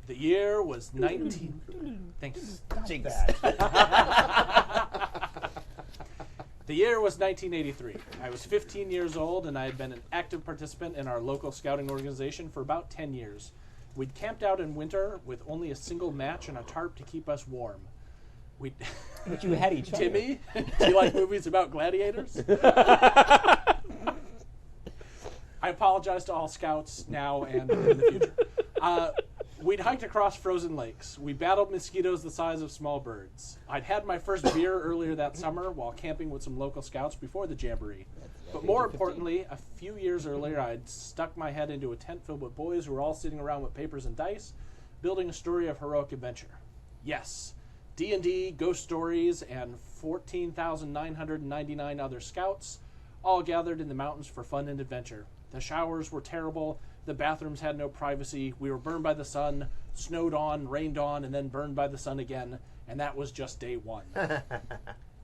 The year was 19... Thank you. Jinx. The year was 1983. I was 15 years old, and I had been an active participant in our local scouting organization for about 10 years. We'd camped out in winter with only a single match and a tarp to keep us warm. But you had each other. Timmy, do you like movies about gladiators? I apologize to all scouts now and in the future. We'd hiked across frozen lakes. We battled mosquitoes the size of small birds. I'd had my first beer earlier that summer while camping with some local scouts before the jamboree. But more importantly, a few years earlier, I'd stuck my head into a tent filled with boys who were all sitting around with papers and dice, building a story of heroic adventure. Yes, D&D, ghost stories, and 14,999 other scouts, all gathered in the mountains for fun and adventure. The showers were terrible. The bathrooms had no privacy. We were burned by the sun, snowed on, rained on, and then burned by the sun again. And that was just day one.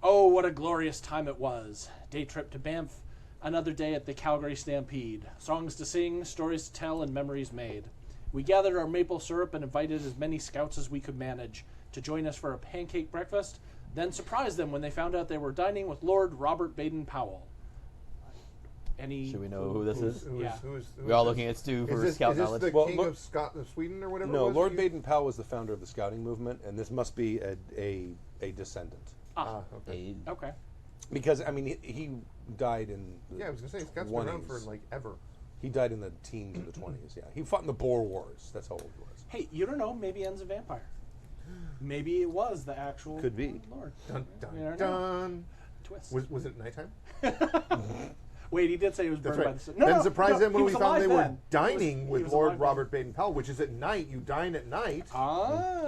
Oh, what a glorious time it was. Day trip to Banff. Another day at the Calgary Stampede. Songs to sing, stories to tell, and memories made. We gathered our maple syrup and invited as many scouts as we could manage to join us for a pancake breakfast, then surprised them when they found out they were dining with Lord Robert Baden-Powell. Should we know who this is? Yeah. We're all looking at Stu for scout is this knowledge. the Well, king look- of Sweden or whatever? No, it was Lord you- Baden-Powell was the founder of the scouting movement, and this must be a descendant. Okay. Okay. Because, I mean, he died in the Yeah, I was gonna say Scott's been around for 20s. like ever. He died in the teens of the 20s, yeah. He fought in the Boer Wars. That's how old he was. Hey, you don't know. Maybe En's a vampire. Maybe it was the actual Could be. Lord. Dun dun You never know. dun. Twist. Was it nighttime? Wait, he did say he was That's burned right. by the sun. No, Ben no, surprised no, them when he we was found alive they were then. dining He with was Lord alive then. Robert Baden-Powell, which is at night. You dine at night. I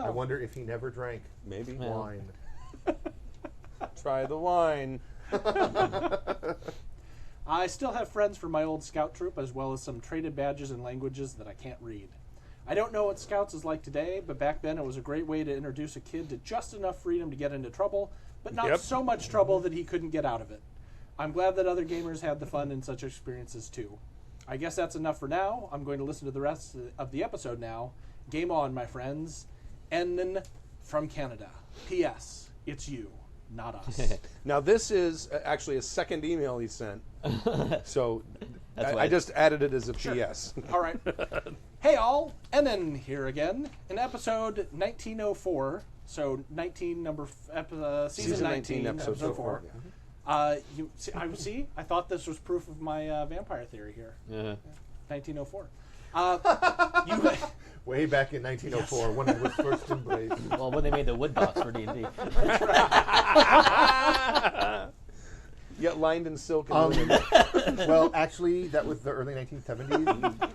Ah. wonder if he never drank Maybe. wine. Try the wine. I still have friends from my old scout troop, as well as some traded badges and languages that I can't read. I don't know what Scouts is like today, but back then it was a great way to introduce a kid to just enough freedom to get into trouble, but not Yep. so much trouble that he couldn't get out of it. I'm glad that other gamers had the fun in such experiences too. I guess that's enough for now. I'm going to listen to the rest of the episode now. Game on, my friends. Ennen from Canada. P.S. It's you, not us. Now, this is actually a second email he sent. So That's I why- just added it as a PS. All right. Hey all, Ennen here again. In episode 1904, so 19 season 19, episode 4. I thought this was proof of my vampire theory here. Uh-huh. 1904. Way back in 1904, when it was first embraced. Well, when they made the wood box for D&D. Yeah, lined in silk and linen. Well, actually, that was the early 1970s.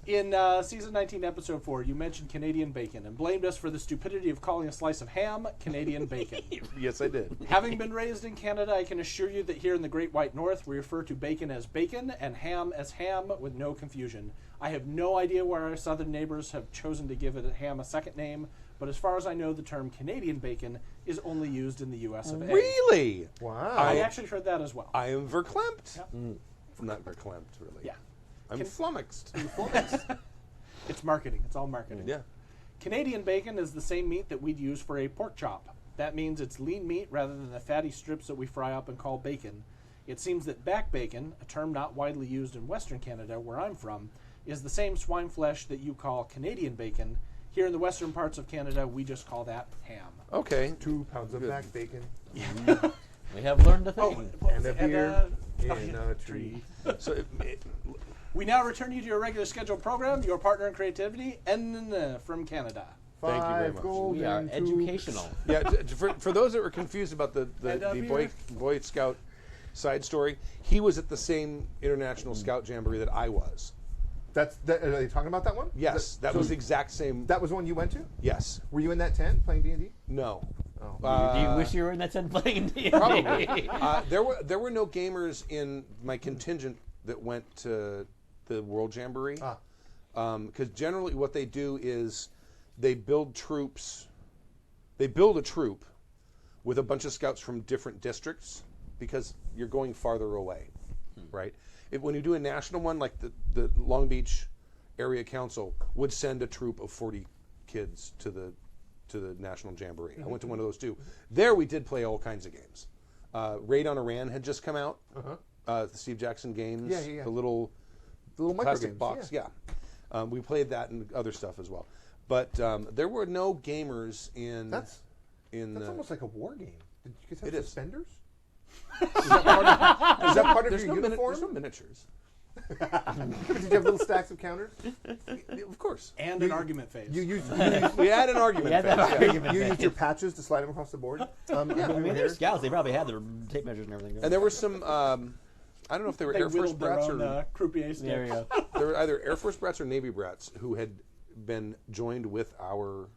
In season 19, episode 4, you mentioned Canadian bacon and blamed us for the stupidity of calling a slice of ham Canadian bacon. Yes, I did. Having been raised in Canada, I can assure you that here in the Great White North, we refer to bacon as bacon and ham as ham with no confusion. I have no idea why our southern neighbors have chosen to give it ham a second name, but as far as I know, the term Canadian bacon is only used in the U.S. of A. Really? Wow. I actually heard that as well. I am verklempt. Yep. Not verklempt, really. Yeah. I'm Can- flummoxed. It's marketing. It's all marketing. Yeah. Canadian bacon is the same meat that we'd use for a pork chop. That means it's lean meat rather than the fatty strips that we fry up and call bacon. It seems that back bacon, a term not widely used in Western Canada, where I'm from, is the same swine flesh that you call Canadian bacon. Here in the western parts of Canada, we just call that ham. Okay. 2 pounds of Good. back bacon We have learned a thing. and a beer in oh, a tree. So We now return you to your regular scheduled program, your partner in creativity, N from Canada. Thank you very 5 much. golden We are tubes. educational. yeah, for those that were confused about the And a Boy Scout side story, he was at the same International Scout Jamboree that I was. Are they talking about that one? Yes, that so was the exact same. That was the one you went to? Yes. Were you in that tent playing D&D? No. Oh. Do you wish you were in that tent playing D&D? Probably. There were no gamers in my contingent that went to the World Jamboree. Because generally what they do is they build troops. They build a troop with a bunch of scouts from different districts because you're going farther away, right? When you do a national one, like the Long Beach Area Council would send a troop of 40 kids to the National Jamboree. I went to one of those too. There we did play all kinds of games. Raid on Iran had just come out. The Steve Jackson games. Yeah. The little micro plastic games, box. Yeah. We played that and other stuff as well. But there were no gamers in. That's the, almost like a war game. Did you guys It have is. suspenders? Is that part of there's your no uniform? there's no miniatures. Did you have little stacks of counters? Of course. And an argument phase. You used We had an argument. Yeah, that phase, yeah. argument you phase. used your patches to slide them across the board. I mean, they're scouts. They probably had their tape measures and everything. And there were some. I don't know if they were They Air Force whittled their brats own or croupier sticks. There you go. they were either Air Force brats or Navy brats who had been joined with our.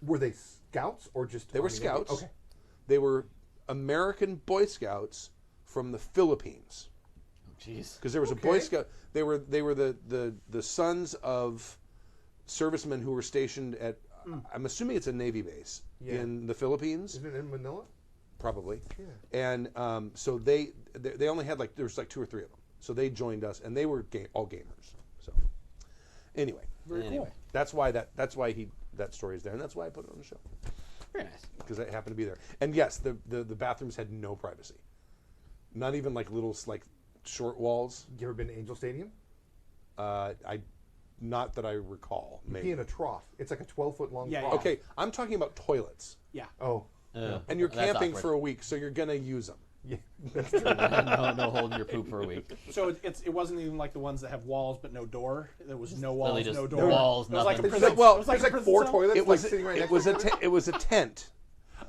Were they scouts or just? They were Army Navy? scouts. Okay. They were American Boy Scouts from the Philippines Jeez. because there was a Boy Scout. They were the sons of servicemen who were stationed at. I'm assuming it's a Navy base Yeah. in the Philippines, Isn't it in Manila? probably. Yeah. And so they only had there was 2 or 3 of them. So they joined us, and they were all gamers. So anyway, Very Anyway. cool. that's why that story is there, and that's why I put it on the show Very nice. because I happened to be there. And yes, the bathrooms had no privacy, not even like little short walls. You ever been to Angel Stadium? Not that I recall. You Maybe. pee in a trough. It's like a 12-foot long Yeah, trough. Okay, I'm talking about toilets, Oh. and you're That's camping awkward. for a week, so you're gonna use them. Yeah. That's true. no holding your poop for a week. So it wasn't even like the ones that have walls but no door. There was no walls, Literally just no no door. walls, It was like a nothing. prison. Well, it was like There's a like prison 4 cell. toilets It was sitting right next it was to a each other? it was a tent,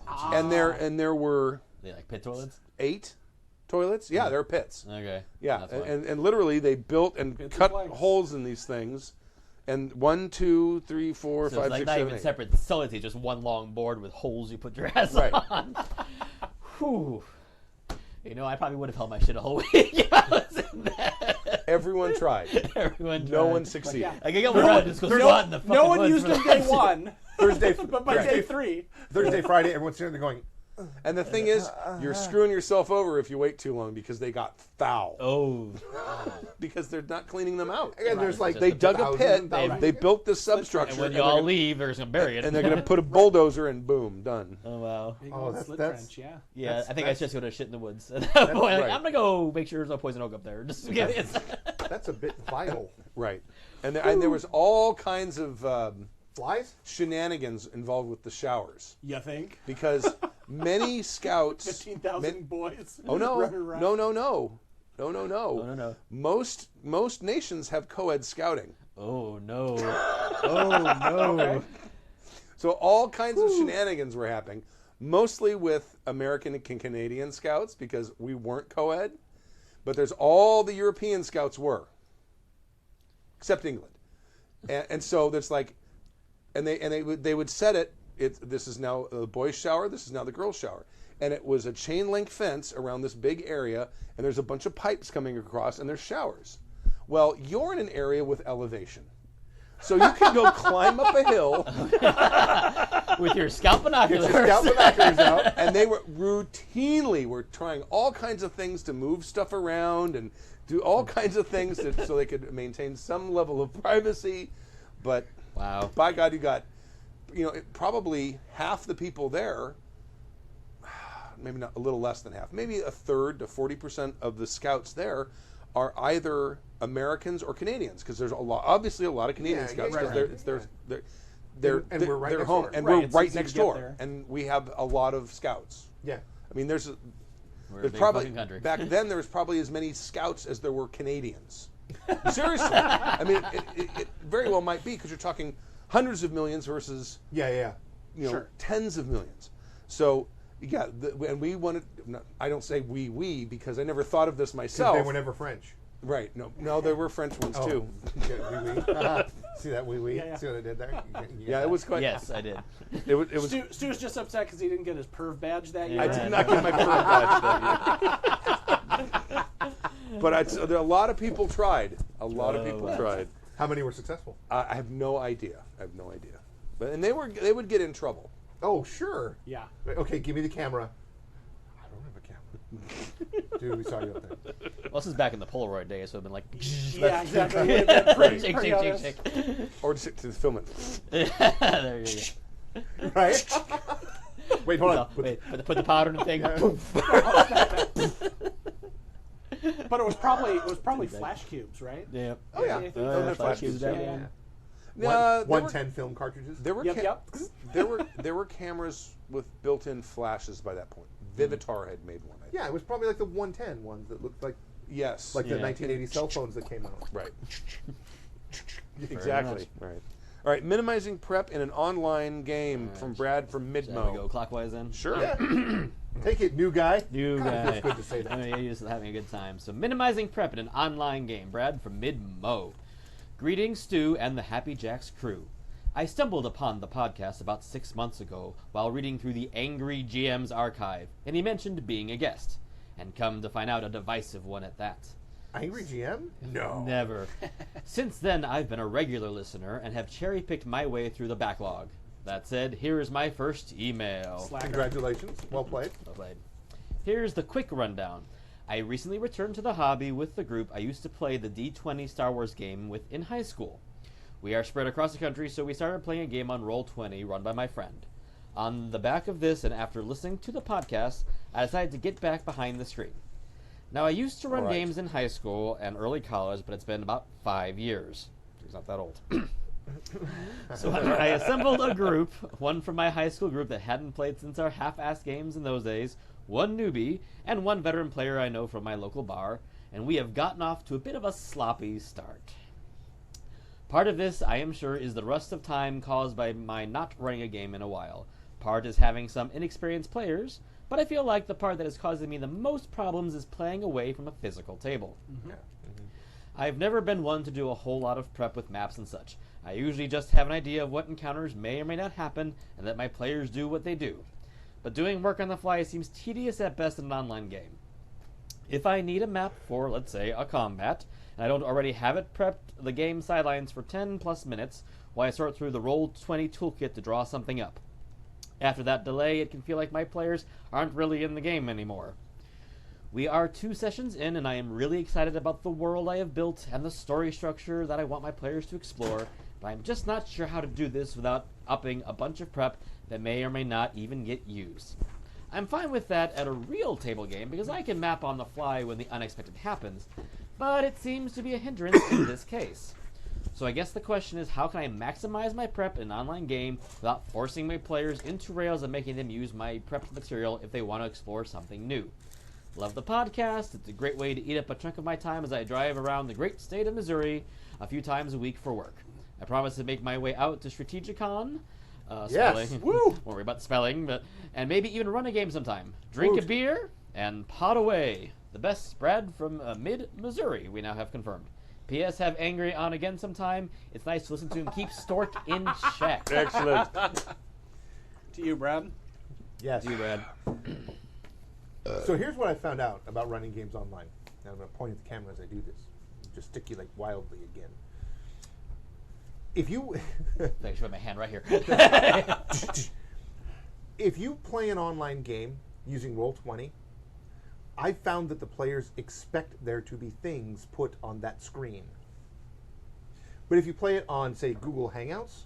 and there were They like pit toilets? 8 toilets. Yeah, they're pits. Okay. Yeah, That's why. and literally they built and Pits and cut flags. holes in these things, and 1, 2, 3, 4, So 5, it's like 6, not 7, even 8. separate facilities, just one long board with holes you put your ass Right. on. Whew. You know, I probably would have held my shit a whole week if I was in that. Everyone tried. Everyone No tried. one succeeded. yeah. I can get one out just go squat in the fucking No one woods used for them the day rest of- one, Thursday, but by day 3, Thursday, Friday, everyone's sitting there going, And the thing is, you're screwing yourself over if you wait too long because they got foul. Oh. Because they're not cleaning them out. and there's like They dug a thousands pit, and thousands. they built this substructure, And when and you they're all gonna- leave, they're just going to bury it. and they're going to put a bulldozer and boom, done. Oh, wow. big Oh, old that's- slit that's- trench, yeah. Yeah, That's- I think I that's- just go to shit in the woods. At that point, like, right. I'm going to go make sure there's no poison oak up there. Just That's a bit vital. Right. And there was all kinds of Flies? shenanigans involved with the showers You think? because many scouts. 15,000 boys. Oh no! running around. No! Oh, no. Most nations have co-ed scouting. Oh, no. Oh, no. Okay. So all kinds of shenanigans were happening, mostly with American and Canadian scouts because we weren't co-ed, but there's all the European scouts were, except England, and so there's like, and they would set it. This is now the boys' shower. This is now the girls' shower, and it was a chain link fence around this big area, and there's a bunch of pipes coming across, and there's showers. Well, you're in an area with elevation. So you can go climb up a hill, With your scalp binoculars. Scout binoculars out. and they were routinely trying all kinds of things to move stuff around and do all kinds of things so they could maintain some level of privacy. But Wow. by God, you got, probably half the people there, maybe not a little less than half, maybe a third to 40% of the scouts there are either Americans or Canadians because there's obviously a lot of Canadian Yeah, scouts yeah, because right. And we're right they're next home door. and Right, we're it's right easy to next get door there. and we have a lot of scouts. Yeah. I mean, We're a there's big probably fucking country. back then there was probably as many scouts as there were Canadians. Seriously, I mean, it very well might be because you're talking hundreds of millions versus Yeah. Sure. tens of millions. So yeah, and we wanted. No, I don't say we because I never thought of this Because myself. they were never French. Right? No, there were French ones Oh. too. Yeah, oui. See that oui? Yeah. See what I did there? You get Yeah, that? it was quite. Yes, I did. It was. Stu's just upset because he didn't get his perv badge that year. I Yeah. did not get my first badge that year. But a lot of people tried. A lot of people wow. tried. How many were successful? I have no idea. And they would get in trouble. Oh, sure. Yeah. Okay, give me the camera. I don't have a camera. Dude, we saw you up there. Well, this is back in the Polaroid days, so I've been like, Yeah, exactly. Pretty- shake, pretty shake, honest. shake, Or to film it. shake. There you go. Right? Wait, hold on. So, wait, put the powder in the thing. But it was probably flash cubes, right? Yeah. Oh yeah. I think Oh, Those yeah, are flash flash cubes cubes, back yeah. then. No, there were- 110 film cartridges. There were Yep. there were cameras with built-in flashes by that point. Vivitar had made one. I think. Yeah, it was probably like the 110 ones that looked like Yes. the Yeah. 1980 cell phones that came out. Right. Very Exactly. much. Right. All right. Minimizing prep in an online game All from right. Brad from Shall we Midmo. go clockwise then? Sure. Yeah. Take it, new guy. New God, it guy. feels good to say that. I mean, you're used to having a good time. So, minimizing prep in an online game. Brad from Mid-Mo. Greetings, Stu and the Happy Jacks crew. I stumbled upon the podcast about 6 months ago while reading through the Angry GM's archive, and he mentioned being a guest. And come to find out, a divisive one at that. Angry GM? No. Never. Since then, I've been a regular listener and have cherry-picked my way through the backlog. That said, here is my first email. Slacker. Congratulations. Well played. Well played. Here's the quick rundown. I recently returned to the hobby with the group I used to play the D20 Star Wars game with in high school. We are spread across the country, so we started playing a game on Roll20 run by my friend. On the back of this, and after listening to the podcast, I decided to get back behind the screen. Now, I used to run All right. games in high school and early college, but it's been about 5 years. He's not that old. So I assembled a group, one from my high school group that hadn't played since our half-assed games in those days, one newbie, and one veteran player I know from my local bar, and we have gotten off to a bit of a sloppy start. Part of this, I am sure, is the rust of time caused by my not running a game in a while. part is having some inexperienced players, but I feel like the part that is causing me the most problems is playing away from a physical table. I've never been one to do a whole lot of prep with maps and such. I usually just have an idea of what encounters may or may not happen, and let my players do what they do. But doing work on the fly seems tedious at best in an online game. If I need a map for, let's say, a combat, and I don't already have it prepped, the game sidelines for 10 plus minutes while I sort through the Roll20 toolkit to draw something up. After that delay, it can feel like my players aren't really in the game anymore. We are 2 sessions in, and I am really excited about the world I have built and the story structure that I want my players to explore, but I'm just not sure how to do this without upping a bunch of prep that may or may not even get used. I'm fine with that at a real table game because I can map on the fly when the unexpected happens, but it seems to be a hindrance in this case. So I guess the question is, how can I maximize my prep in an online game without forcing my players into rails and making them use my prepped material if they want to explore something new? Love the podcast. It's a great way to eat up a chunk of my time as I drive around the great state of Missouri a few times a week for work. I promise to make my way out to Strategicon. Yes. Spelling. Woo! Won't worry about spelling, and maybe even run a game sometime. Drink a beer and pot away. The best spread from mid-Missouri, we now have confirmed. P.S. Have Angry on again sometime. It's nice to listen to him keep Stork in check. Excellent. To you, Brad. Yes. To you, Brad. So here's what I found out about running games online. Now I'm going to point at the camera as I do this. Gesticulate wildly again. If you... I should put my hand right here. If you play an online game using Roll20, I found that the players expect there to be things put on that screen. But if you play it on, say, Google Hangouts,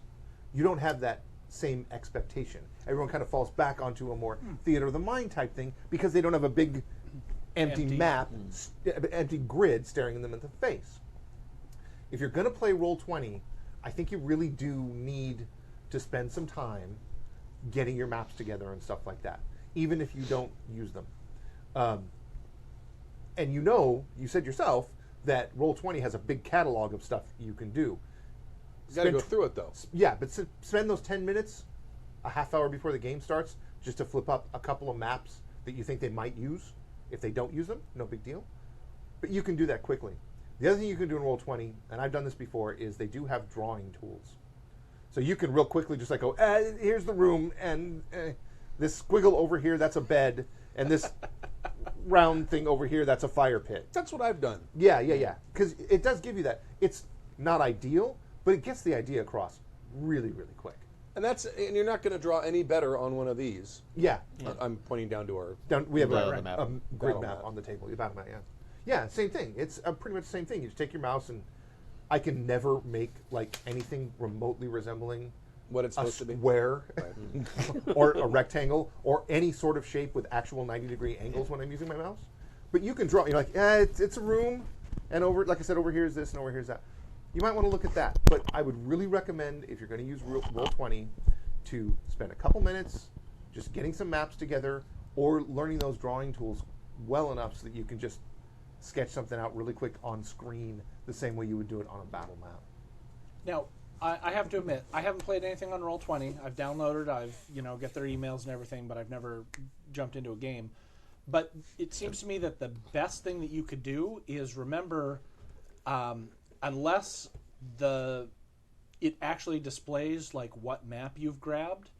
you don't have that same expectation. Everyone kind of falls back onto a more theater of the mind type thing because they don't have a big empty map, empty grid staring them in the face. If you're going to play Roll20, I think you really do need to spend some time getting your maps together and stuff like that, even if you don't use them. And you said yourself that Roll20 has a big catalog of stuff you can do. You got to go through it, though. Yeah, but spend those 10 minutes, a half hour before the game starts, just to flip up a couple of maps that you think they might use. If they don't use them, no big deal. But you can do that quickly. The other thing you can do in Roll20, and I've done this before, is they do have drawing tools. So you can real quickly just like go, here's the room, and this squiggle over here, that's a bed, and this round thing over here, that's a fire pit. That's what I've done. Yeah. Because it does give you that. It's not ideal, but it gets the idea across really, really quick. And you're not going to draw any better on one of these. Yeah. I'm pointing down to our... We have a grid Battle map map. on the table. Battle map, yeah. Yeah, same thing. It's pretty much the same thing. You just take your mouse, and I can never make like anything remotely resembling what it's a supposed to be. Square or a rectangle or any sort of shape with actual 90-degree angles when I'm using my mouse. But you can draw. You're like, it's a room, and like I said, over here is this, and over here is that. You might want to look at that. But I would really recommend, if you're going to use Roll20, to spend a couple minutes just getting some maps together or learning those drawing tools well enough so that you can just sketch something out really quick on screen the same way you would do it on a battle map. Now, I have to admit, I haven't played anything on Roll20. I've downloaded, get their emails and everything, but I've never jumped into a game. But it seems to me that the best thing that you could do is remember, unless it actually displays like what map you've grabbed,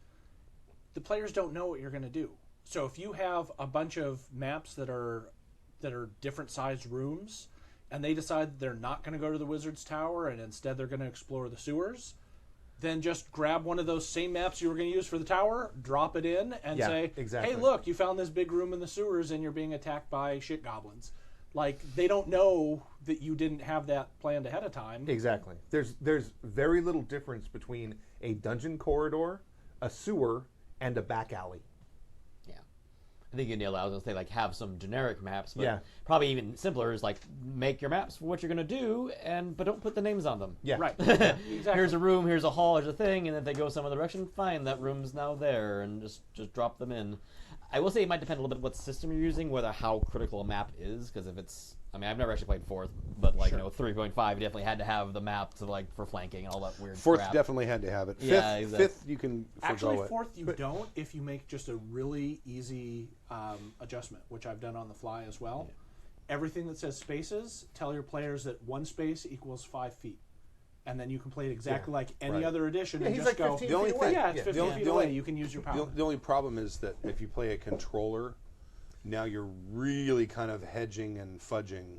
the players don't know what you're going to do. So if you have a bunch of maps that are different sized rooms, and they decide they're not going to go to the Wizard's Tower and instead they're going to explore the sewers, then just grab one of those same maps you were going to use for the tower, drop it in, and say, exactly. hey, look, you found this big room in the sewers and you're being attacked by shit goblins. Like, they don't know that you didn't have that planned ahead of time. Exactly. There's very little difference between a dungeon corridor, a sewer, and a back alley. I think you nailed it. I was going to say, like, have some generic maps, but Yeah. probably even simpler is, like, make your maps for what you're going to do, but don't put the names on them. Yeah. Right. Exactly. Here's a room, here's a hall, here's a thing, and if they go some other direction, fine, that room's now there, and just drop them in. I will say it might depend a little bit what system you're using, how critical a map is, because if it's I mean, I've never actually played 4th, but like Sure. 3.5 definitely had to have the map to like for flanking and all that weird 4th crap. definitely had to have it. Yeah, 5th, exactly. 5th you can Actually, forgo it. 4th you don't if you make just a really easy adjustment, which I've done on the fly as well. Everything that says spaces, tell your players that 1 space equals 5 feet. And then you can play it exactly like any right. other edition Yeah, and he's just like go, 15 The only feet thing- away. yeah, it's 15 The feet only- away. You can use your power. The only problem is that if you play a controller, now you're really kind of hedging and fudging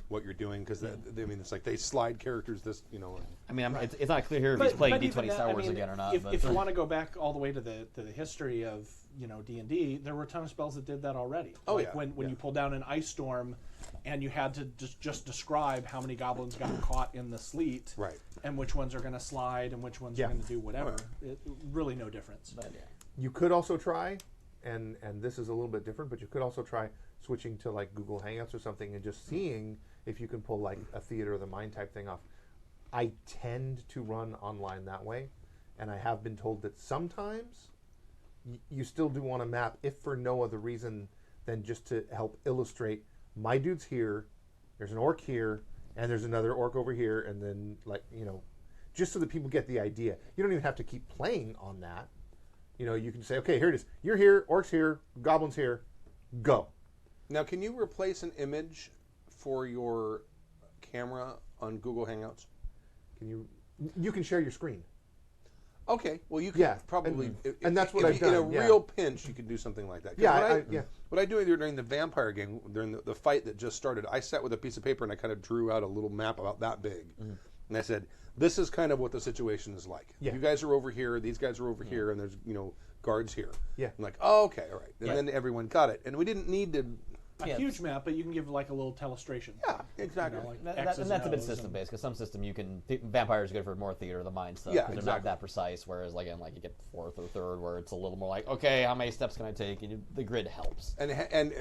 what you're doing because I mean it's like they slide characters this I mean, it's not clear here if he's playing even D20 that, Star I Wars mean, again or not. If, but if you want to go back all the way to the history of D&D, there were a ton of spells that did that already. Oh, like yeah, when you pulled down an ice storm, and you had to just describe how many goblins got caught in the sleet, right. and which ones are going to slide and which ones Yeah. are going to do whatever. Really no difference. but, yeah. You could also try, and this is a little bit different, but you could also try switching to like Google Hangouts or something and just seeing if you can pull like a theater of the mind type thing off. I tend to run online that way, and I have been told that sometimes you still do want a map, if for no other reason than just to help illustrate my dude's here, there's an orc here, and there's another orc over here, and then just so that people get the idea. You don't even have to keep playing on that. You can say, okay, here it is. You're here, orcs here, goblins here, go. Now, can you replace an image for your camera on Google Hangouts? You can share your screen. Okay, well you can Yeah, probably, and that's what if I've in a done, yeah. real pinch, you can do something like that. 'Cause Yeah, what I do during the vampire game, during the fight that just started, I sat with a piece of paper and I kind of drew out a little map about that big, and I said, "This is kind of what the situation is like. Yeah. You guys are over here, these guys are over here, and there's guards here." Yeah. I'm like, "Oh, okay, all right." And Yeah. then everyone got it, and we didn't need to. A Yeah. huge map, but you can give like a little telestration. Yeah, exactly. like And X's and that's a bit O's system and- based because some system you can vampires are good for more theater of the mind stuff Yeah, because they're not exactly. that precise. Whereas again, like you get 4th or 3rd where it's a little more like, okay, how many steps can I take? And the grid helps. And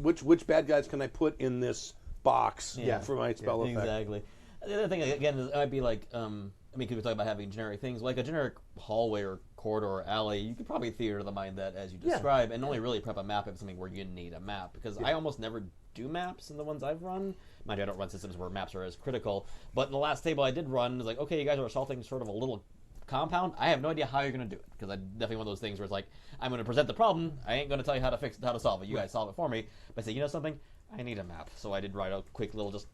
which bad guys can I put in this box Yeah. for my spell effect? Exactly. The other thing again is it might be like because we talk about having generic things like a generic hallway or corridor or alley. You could probably theater of the mind that as you Yeah. describe, and only really prep a map if something where you need a map. Because I almost never do maps in the ones I've run. Mind you, I don't run systems where maps are as critical. But in the last table I did run, it's like, okay, you guys are assaulting sort of a little compound. I have no idea how you're going to do it because I definitely one of those things where it's like, I'm going to present the problem. I ain't going to tell you how to solve it. You guys solve it for me. But I say, you know something? I need a map. So I did write a quick little just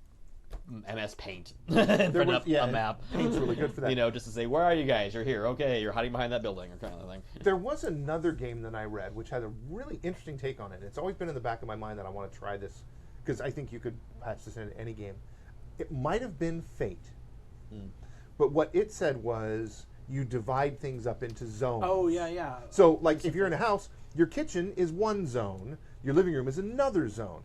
MS Paint and print up a map. Paint's really good for that. Just to say, where are you guys? You're here. Okay, you're hiding behind that building or kind of thing. There was another game that I read which had a really interesting take on it. It's always been in the back of my mind that I want to try this because I think you could patch this into any game. It might have been Fate, but what it said was you divide things up into zones. Oh yeah. So, like, if you're in a house, your kitchen is one zone, your living room is another zone.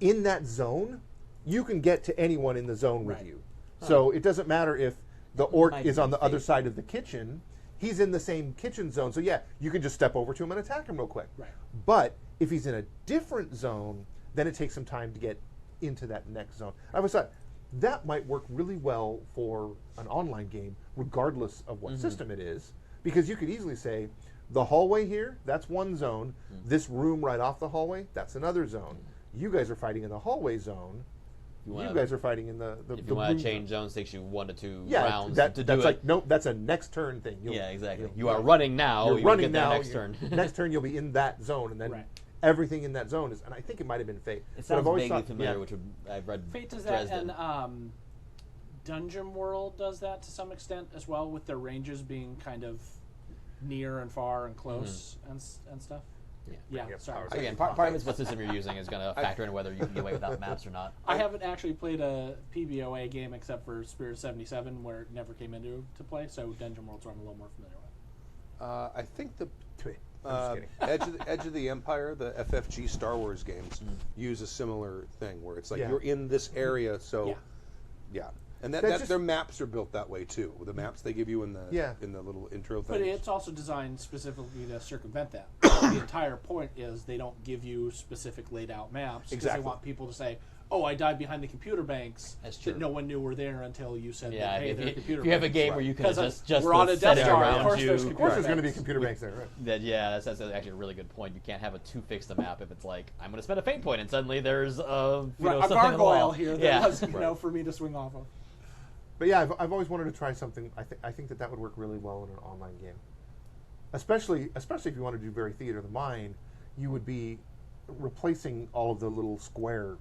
In that zone, you can get to anyone in the zone with Right. you. So it doesn't matter if the orc Might is be on the other Fate. side of the kitchen. He's in the same kitchen zone. So yeah, you can just step over to him and attack him real quick. Right. But if he's in a different zone, then it takes some time to get into that next zone. I always thought that might work really well for an online game, regardless of what system it is, because you could easily say, the hallway here, that's one zone. This room right off the hallway, that's another zone. You guys are fighting in the hallway zone. You guys are fighting in the If the you want room to zone. change zones, takes you 1 to 2 Yeah, rounds that's to do like it. nope. That's a next turn thing. Yeah, exactly. you'll- You are running now. You're you running get there now. next turn. next turn you'll be in that zone, and then Right. everything in that zone is. And I think it might have been Fate. It but I've sounds always vaguely thought, familiar, yeah. which I've read Fate does that, Dresden. and Dungeon World does that to some extent as well, with their ranges being kind of near and far and close and stuff. Yeah, Yep, sorry. powers. Again, part of it's what system you're using is going to factor in whether you can get away without maps or not. I haven't actually played a PBOA game except for Spirit 77, where it never came into play. So Dungeon World's what I'm a little more familiar with. I think the I'm just kidding. Edge of the Empire, the FFG Star Wars games, use a similar thing where it's like Yeah. you're in this area, so Yeah. and That's that just- their maps are built that way too. The maps they give you in the Yeah. in the little intro But thing. it's also designed specifically to circumvent that. The entire point is they don't give you specific laid out maps because Exactly. they want people to say, oh, I died behind the computer banks That's true. that no one knew were there until you said, Yeah, that, hey, they're computer if you have a banks. game where you can Because just we're on a set Death it Star, around of course you. there's Of computer course, there's going to be banks. computer banks there, right? That, yeah, that's actually a really good point. You can't have a to fix the map if it's like I'm going to spend a fate point and suddenly there's a Right, a something on the wall. gargoyle here that Yeah. has, for me to swing off of. But yeah, I've always wanted to try something. I think that would work really well in an online game, especially if you want to do very theater of the mind. You would be replacing all of the little square,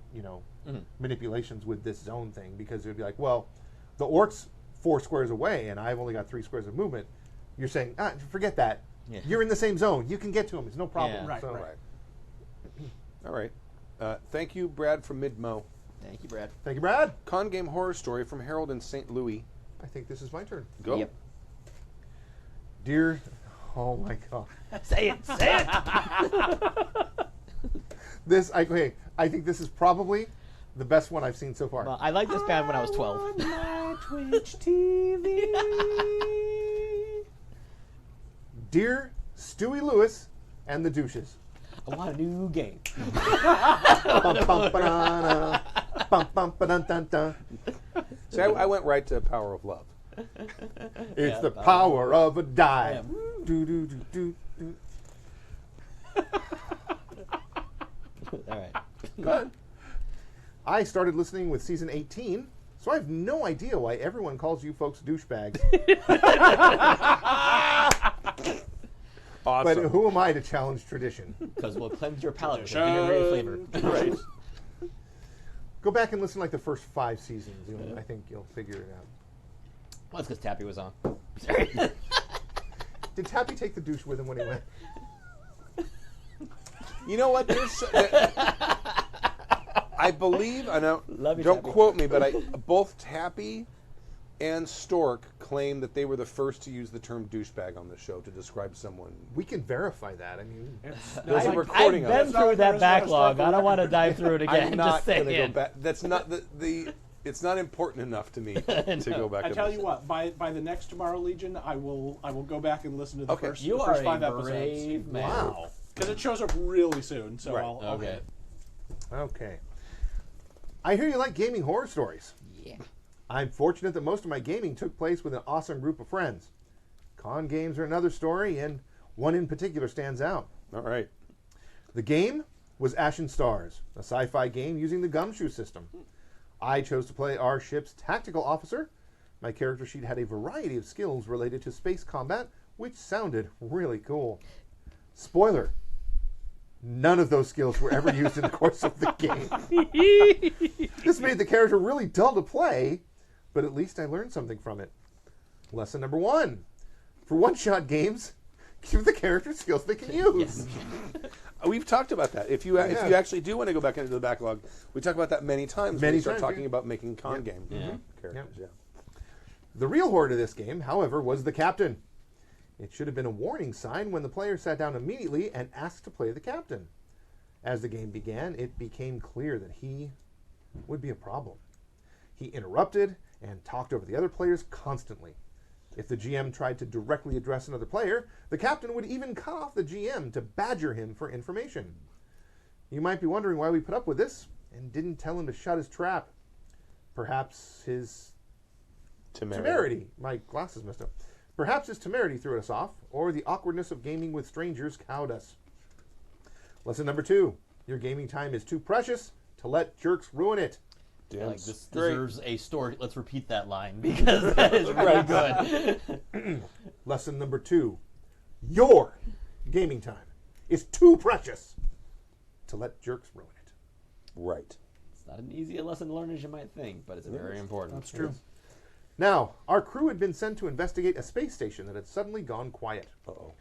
manipulations with this zone thing, because it would be like, well, the orc's 4 squares away and I've only got 3 squares of movement. You're saying, forget that. Yeah. You're in the same zone. You can get to them. It's no problem. Yeah. Right, So, right. All right. Thank you, Brad from Midmo. Thank you, Brad. Thank you, Brad. Con game horror story from Harold in St. Louis. I think this is my turn. Go. Yep. Dear, oh my God. Say it. Say it. I think this is probably the best one I've seen so far. Well, I liked this band when I was 12. On my Twitch TV. Dear Stewie Lewis and the Douches. I want a new game. Bum, bum, ba-da-da. Bum, bum, ba-dun-dun-dun. See, I went right to Power of Love. It's Yeah, the power of a die. Yeah. Do, do, do, do, do. All right. Go ahead. I started listening with season 18, so I have no idea why everyone calls you folks douchebags. Awesome. But who am I to challenge tradition? Because we'll cleanse your palate with vinegary flavor. Right. Go back and listen like the first 5 seasons. I think you'll figure it out. Well, that's because Tappy was on. Did Tappy take the douche with him when he went? You know what? I believe, I know, Love you, don't Tappy. quote me, but both Tappy and Stork claim that they were the first to use the term douchebag on the show to describe someone. We can verify that. I mean, There's a I've recording been of it. It's not through like that there is no backlog. historical I don't want to record. dive through it again. I'm not Just going saying. to go back. That's not the it's not important enough to me to go back I and tell you listen. what, by the next Tomorrow Legion, I will go back and listen to the Okay. first, You the are first a 5 episodes. brave man. wow. Because it shows up really soon, so Right. I'll Okay. hit it. Okay. I hear you like gaming horror stories. Yeah. I'm fortunate that most of my gaming took place with an awesome group of friends. Con games are another story, and one in particular stands out. All right. The game was Ashen Stars, a sci-fi game using the gumshoe system. I chose to play our ship's tactical officer. My character sheet had a variety of skills related to space combat, which sounded really cool. Spoiler, none of those skills were ever used in the course of the game. This made the character really dull to play, but at least I learned something from it. Lesson number 1. For one-shot games, give the character skills they can use. Yes. We've talked about that. If you actually do want to go back into the backlog, we talked about that many times when Many we start times, talking yeah. about making con game Yeah. characters. Yeah. The real horror to this game, however, was the captain. It should have been a warning sign when the player sat down immediately and asked to play the captain. As the game began, it became clear that he would be a problem. He interrupted and talked over the other players constantly. If the GM tried to directly address another player, the captain would even cut off the GM to badger him for information. You might be wondering why we put up with this and didn't tell him to shut his trap. Perhaps his temerity. My glasses messed up. Perhaps his temerity threw us off, or the awkwardness of gaming with strangers cowed us. Lesson number 2. Your gaming time is too precious to let jerks ruin it. I like this Great. deserves a story. Let's repeat that line because that is really good. Lesson number 2. Your gaming time is too precious to let jerks ruin it. Right. It's not an easy lesson to learn as you might think, but it's very important. That's true. Now, our crew had been sent to investigate a space station that had suddenly gone quiet. Uh-oh.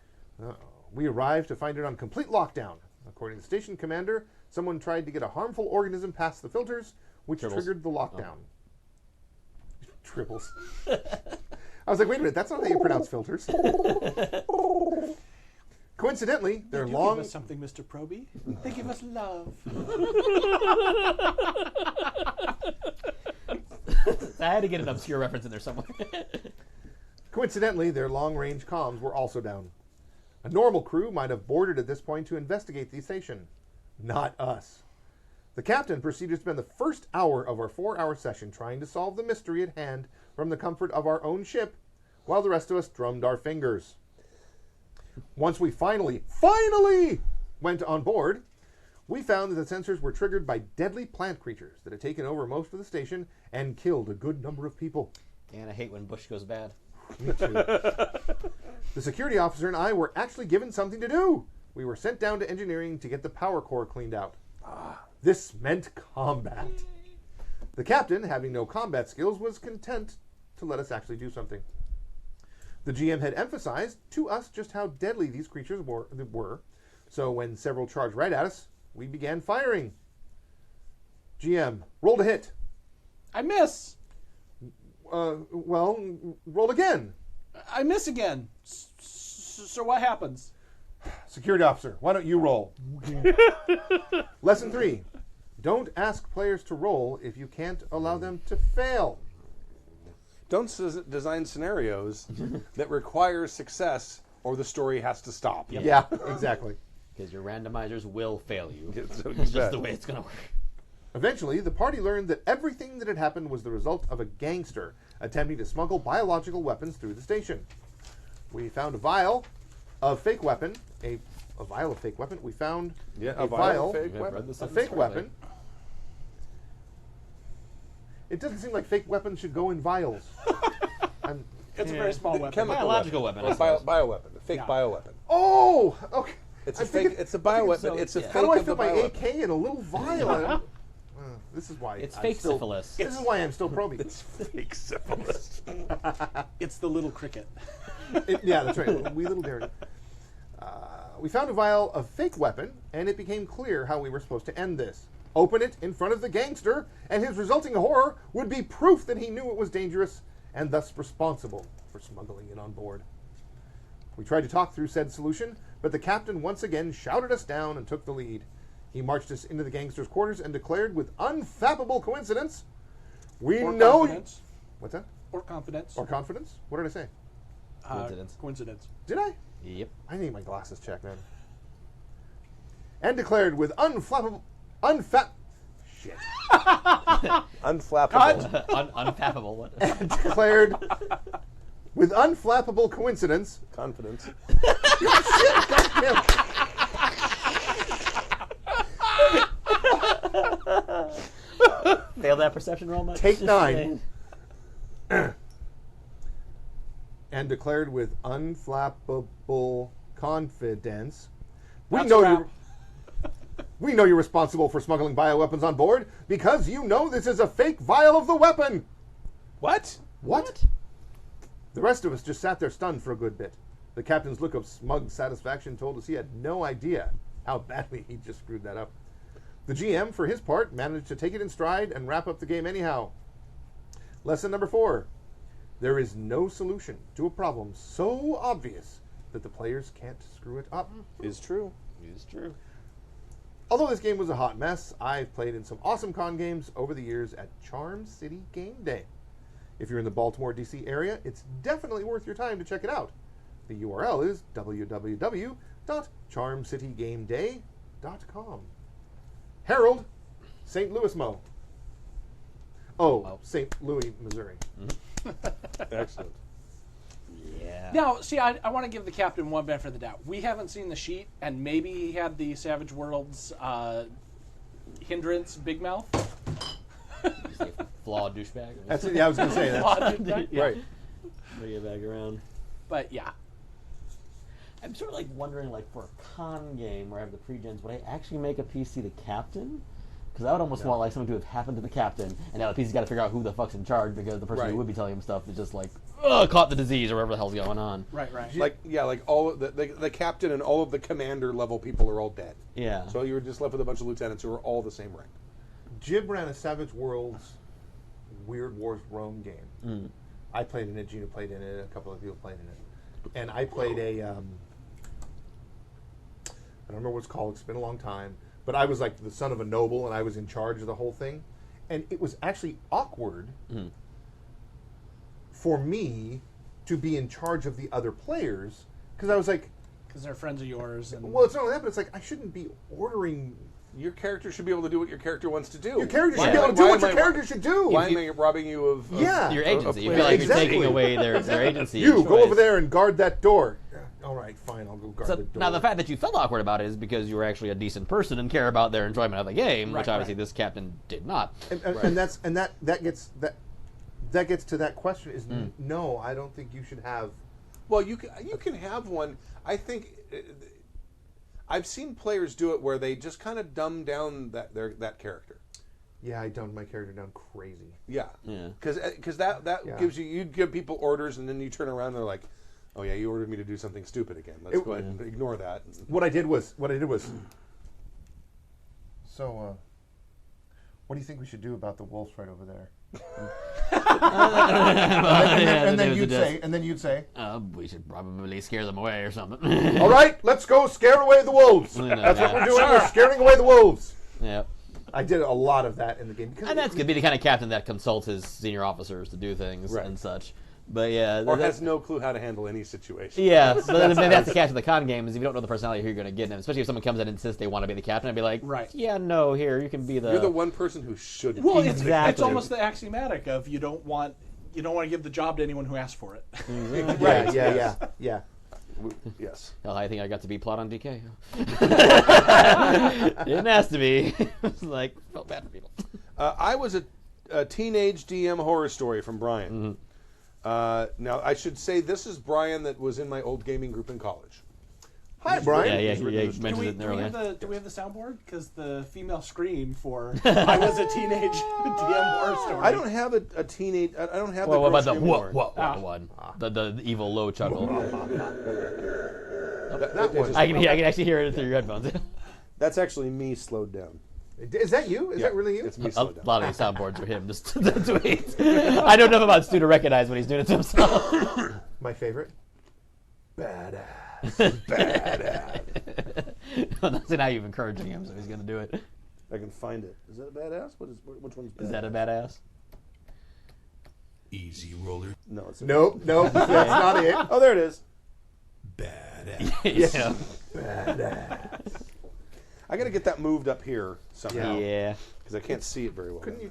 We arrived to find it on complete lockdown. According to the station commander, someone tried to get a harmful organism past the filters, which Tribbles. triggered the lockdown. Tribbles. I was like, wait a minute, that's not how you pronounce filters. Coincidentally, They their do long... give us something, Mr. Proby. They give us love. I had to get an obscure reference in there somewhere. Coincidentally, their long-range comms were also down. A normal crew might have boarded at this point to investigate the station. Not us. The captain proceeded to spend the first hour of our 4-hour session trying to solve the mystery at hand from the comfort of our own ship, while the rest of us drummed our fingers. Once we finally went on board, we found that the sensors were triggered by deadly plant creatures that had taken over most of the station and killed a good number of people. And I hate when Bush goes bad. Me too. The security officer and I were actually given something to do. We were sent down to engineering to get the power core cleaned out. This meant combat. The captain, having no combat skills, was content to let us actually do something. The GM had emphasized to us just how deadly these creatures were, so when several charged right at us, we began firing. GM, roll to hit. I miss. Well, roll again. I miss again. So what happens? Security officer, why don't you roll? Lesson 3. Don't ask players to roll if you can't allow them to fail. Don't design scenarios that require success or the story has to stop. Yeah, exactly. Because your randomizers will fail you. So It's just the way it's going to work. Eventually, the party learned that everything that had happened was the result of a gangster attempting to smuggle biological weapons through the station. We found a vial of fake weapon. A vial of fake weapon. We found a vial of fake I've weapon. read this a sentence fake correctly. weapon. It doesn't seem like fake weapons should go in vials. It's a very small weapon. Chemical Biological weapon, I Or suppose. bioweapon. A fake Yeah. bioweapon. Oh, okay. It's I'm a fake. thinking- It's a bioweapon. so, It's a yeah. fake How do I of the fit my bioweapon. AK in a little vial? This is why It's I'm fake still, syphilis. This is why I'm still probing. It's fake syphilis. It's the little cricket. Yeah, that's right. We little dared. We found a vial of fake weapon, and it became clear how we were supposed to end this. Open it in front of the gangster, and his resulting horror would be proof that he knew it was dangerous and thus responsible for smuggling it on board. We tried to talk through said solution, but the captain once again shouted us down and took the lead. He marched us into the gangster's quarters and declared with unfathomable coincidence, "We Or know." confidence. What's that? Or confidence. Or confidence? What did I say? Coincidence. Coincidence. Did I? Yep. I need my glasses checked, man. And declared with shit. Unflappable. Unfathomable. What? And declared with unflappable coincidence. Confidence. Goddamn. Failed that perception roll much? Take Just 9. saying. And declared with unflappable confidence. We That's know a wrap. you're responsible for smuggling bioweapons on board because you know this is a fake vial of the weapon. What? What? The rest of us just sat there stunned for a good bit. The captain's look of smug satisfaction told us he had no idea how badly he just screwed that up. The GM, for his part, managed to take it in stride and wrap up the game anyhow. Lesson number 4. There is no solution to a problem so obvious that the players can't screw it up. Is true. It's true. Although this game was a hot mess, I've played in some awesome con games over the years at Charm City Game Day. If you're in the Baltimore, D.C. area, it's definitely worth your time to check it out. The URL is www.charmcitygameday.com. Harold, St. Louis Mo. Oh, St. Louis, Missouri. Excellent. Yeah. Now, see, I want to give the captain one benefit of the doubt. We haven't seen the sheet, and maybe he had the Savage Worlds hindrance big mouth. Flawed douchebag. That's it. Yeah, I was going to say that. Yeah. Right. Bring it back around. But yeah, I'm sort of like wondering, like, for a con game where I have the pre-gens, would I actually make a PC the captain? Because I would almost want like something to have happened to the captain, and now the PC's got to figure out who the fuck's in charge because the person who Right. would be telling him stuff is just like, caught the disease or whatever the hell's going on. right. Like all of the captain and all of the commander level people are all dead. Yeah. So you were just left with a bunch of lieutenants who are all the same rank. Jib ran a Savage Worlds Weird Wars Rome game. Mm. I played in it. Gina played in it. A couple of people played in it. And I played a, I don't remember what it's called. It's been a long time. But I was like the son of a noble, and I was in charge of the whole thing. And it was actually awkward for me to be in charge of the other players because I was like, Because they're friends of yours. And well, it's not only that, but it's like I shouldn't be ordering Your character should be able to do what your character wants to do. Your character should Yeah. be able to do Why what your am I- character should do. Why am I robbing you of Yeah. Your of agency. You player feel like Exactly. you're taking away their agency. You and go over choice. there and guard that door. All right, fine. I'll go guard So, the door. now the fact that you felt awkward about it is because you were actually a decent person and care about their enjoyment of the game, which Right, obviously right. this captain did not. and that gets to that question is no, I don't think you should have. Well, you can have one. I think I've seen players do it where they just kind of dumb down that character. Yeah, I dumbed my character down crazy. Yeah, Yeah. because that Yeah. gives you give people orders and then you turn around and they're like, oh yeah, you ordered me to do something stupid again. Let's go ahead and ignore that. What I did was. So, what do you think we should do about the wolves right over there? and then you'd say, We should probably scare them away or something. all right, let's go scare away the wolves. Yeah. That's what we're doing. We're scaring away the wolves. Yeah. I did a lot of that in the game. Because And that's good. Be the kind of captain that consults his senior officers to do things Right. and such. But yeah, Or that- has no clue how to handle any situation. yeah. So maybe that's the catch of the con game is if you don't know the personality who you're going to get them. Especially if someone comes in and insists they want to be the captain, I'd be like, Right. Yeah, no, here you can be the. You're the one person who should. Well, be. it's Exactly. almost the axiomatic of you don't want to give the job to anyone who asks for it. yeah, yeah. Yes. Hell, I think I got to be plot on DK. Didn't ask to be. It's like felt bad for people. I was a teenage DM horror story from Brian. Mm-hmm. Now, I should say this is Brian that was in my old gaming group in college. Hi, Brian. Yeah, written you in the Do mentioned we, it do, we earlier. have the, do we have the soundboard? Because the female scream for I was a teenage DM horror story. I don't have a teenage. I don't have Well, what the. about the girl screaming what horror. one? The evil low chuckle. That one. I can actually hear it through your headphones. That's actually me slowed down. Is that you? Is Yeah, that really you? It's me A slowed down. lot of these soundboards are him. Just to tweet. I don't know about Stu to recognize when he's doing it to himself. My favorite. Badass. Badass. Well, that's how you're encouraging him, so he's going to do it. I can find it. Is that a badass? Which one's badass? Is that a badass? Easy roller. No, it's a Nope, that's not it. Oh, there it is. Badass. Yeah. Badass. I got to get that moved up here somehow Yeah. because I can't see it very well. Couldn't you?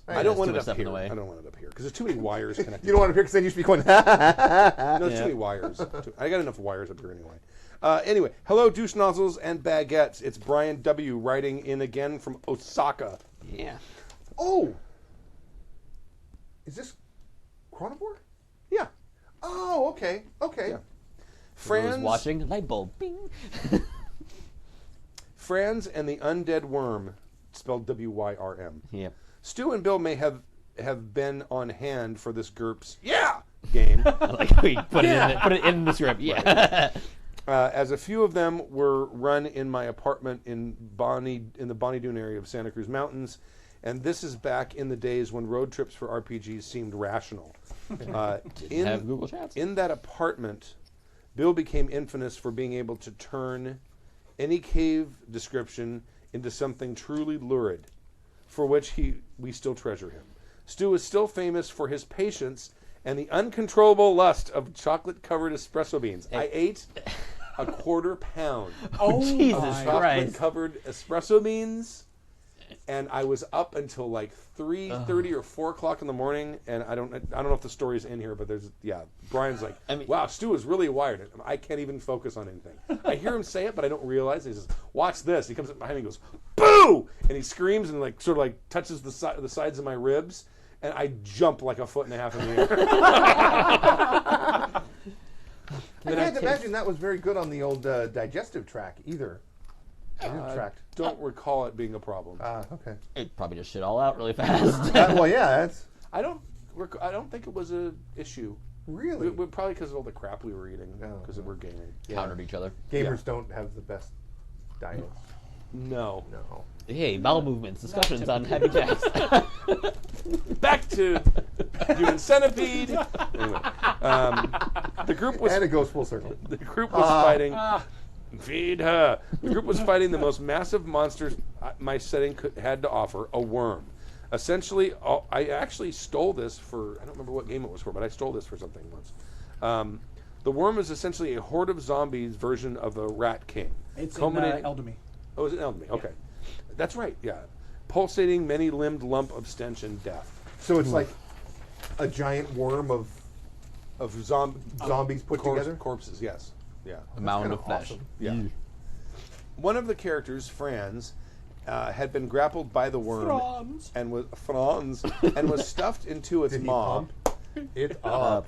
I don't That's want too it much up stuff in here. the way. I don't want it up here because there's too many wires connected. You don't want to hear because then you should be going. No, it's Yeah. too many wires. I got enough wires up here anyway. Anyway, hello, douche nozzles and baguettes. It's Brian W. writing in again from Osaka. Yeah. Oh, is this Chronivore? Yeah. Oh, okay, okay. Yeah. For those Franz, watching, light bulb. Bing. Franz and the Undead Worm, spelled W-Y-R-M. Yeah. Stu and Bill may have been on hand for this GURPS game. I like how he put it in the script. Yeah. As a few of them were run in my apartment in the Bonnie Doon area of Santa Cruz Mountains, and this is back in the days when road trips for RPGs seemed rational. Didn't have Google Chats. In that apartment, Bill became infamous for being able to turn any cave description into something truly lurid, for which we still treasure him. Stu is still famous for his patience and the uncontrollable lust of chocolate-covered espresso beans. I ate a quarter pound Oh, Jesus my. Christ. chocolate-covered espresso beans, and I was up until like 3:30 or 4 o'clock in the morning. And I don't know if the story's in here, but Brian's like, I mean- wow, Stu is really wired. I can't even focus on anything. I hear him say it, but I don't realize. He says, watch this. He comes up behind me and goes, boo! And he screams and like sort of like touches the sides of my ribs, and I jump like a foot and a half in the air. I can't imagine that was very good on the old digestive track either. Tract. Don't recall it being a problem. Okay. It probably just shit all out really fast. Well, yeah, that's I don't think it was a issue. really. Probably because of all the crap we were eating because we're gaming. Countered each other. Gamers don't have the best diet. No. No. Hey, bowel movements, discussions on Happy Jacks. Back to Human Centipede. Anyway, the group was And it goes full circle. the group was fighting. Feed her. The group was fighting the most massive monsters my setting had to offer, a worm. Essentially, I actually stole this for, I don't remember what game it was for, but I stole this for something once. The worm is essentially a horde of zombies version of a Rat King. It's in Culminate- Eldemy. Oh, is it Elden Ring? Okay. That's right, yeah. Pulsating, many-limbed lump of stench and death. So it's like a giant worm of Of zombies put together? corpses, yes. Yeah. A mound kinda of flesh. awesome. Yeah. One of the characters, Franz, had been grappled by the worm and was stuffed into its Did he maw pump it up?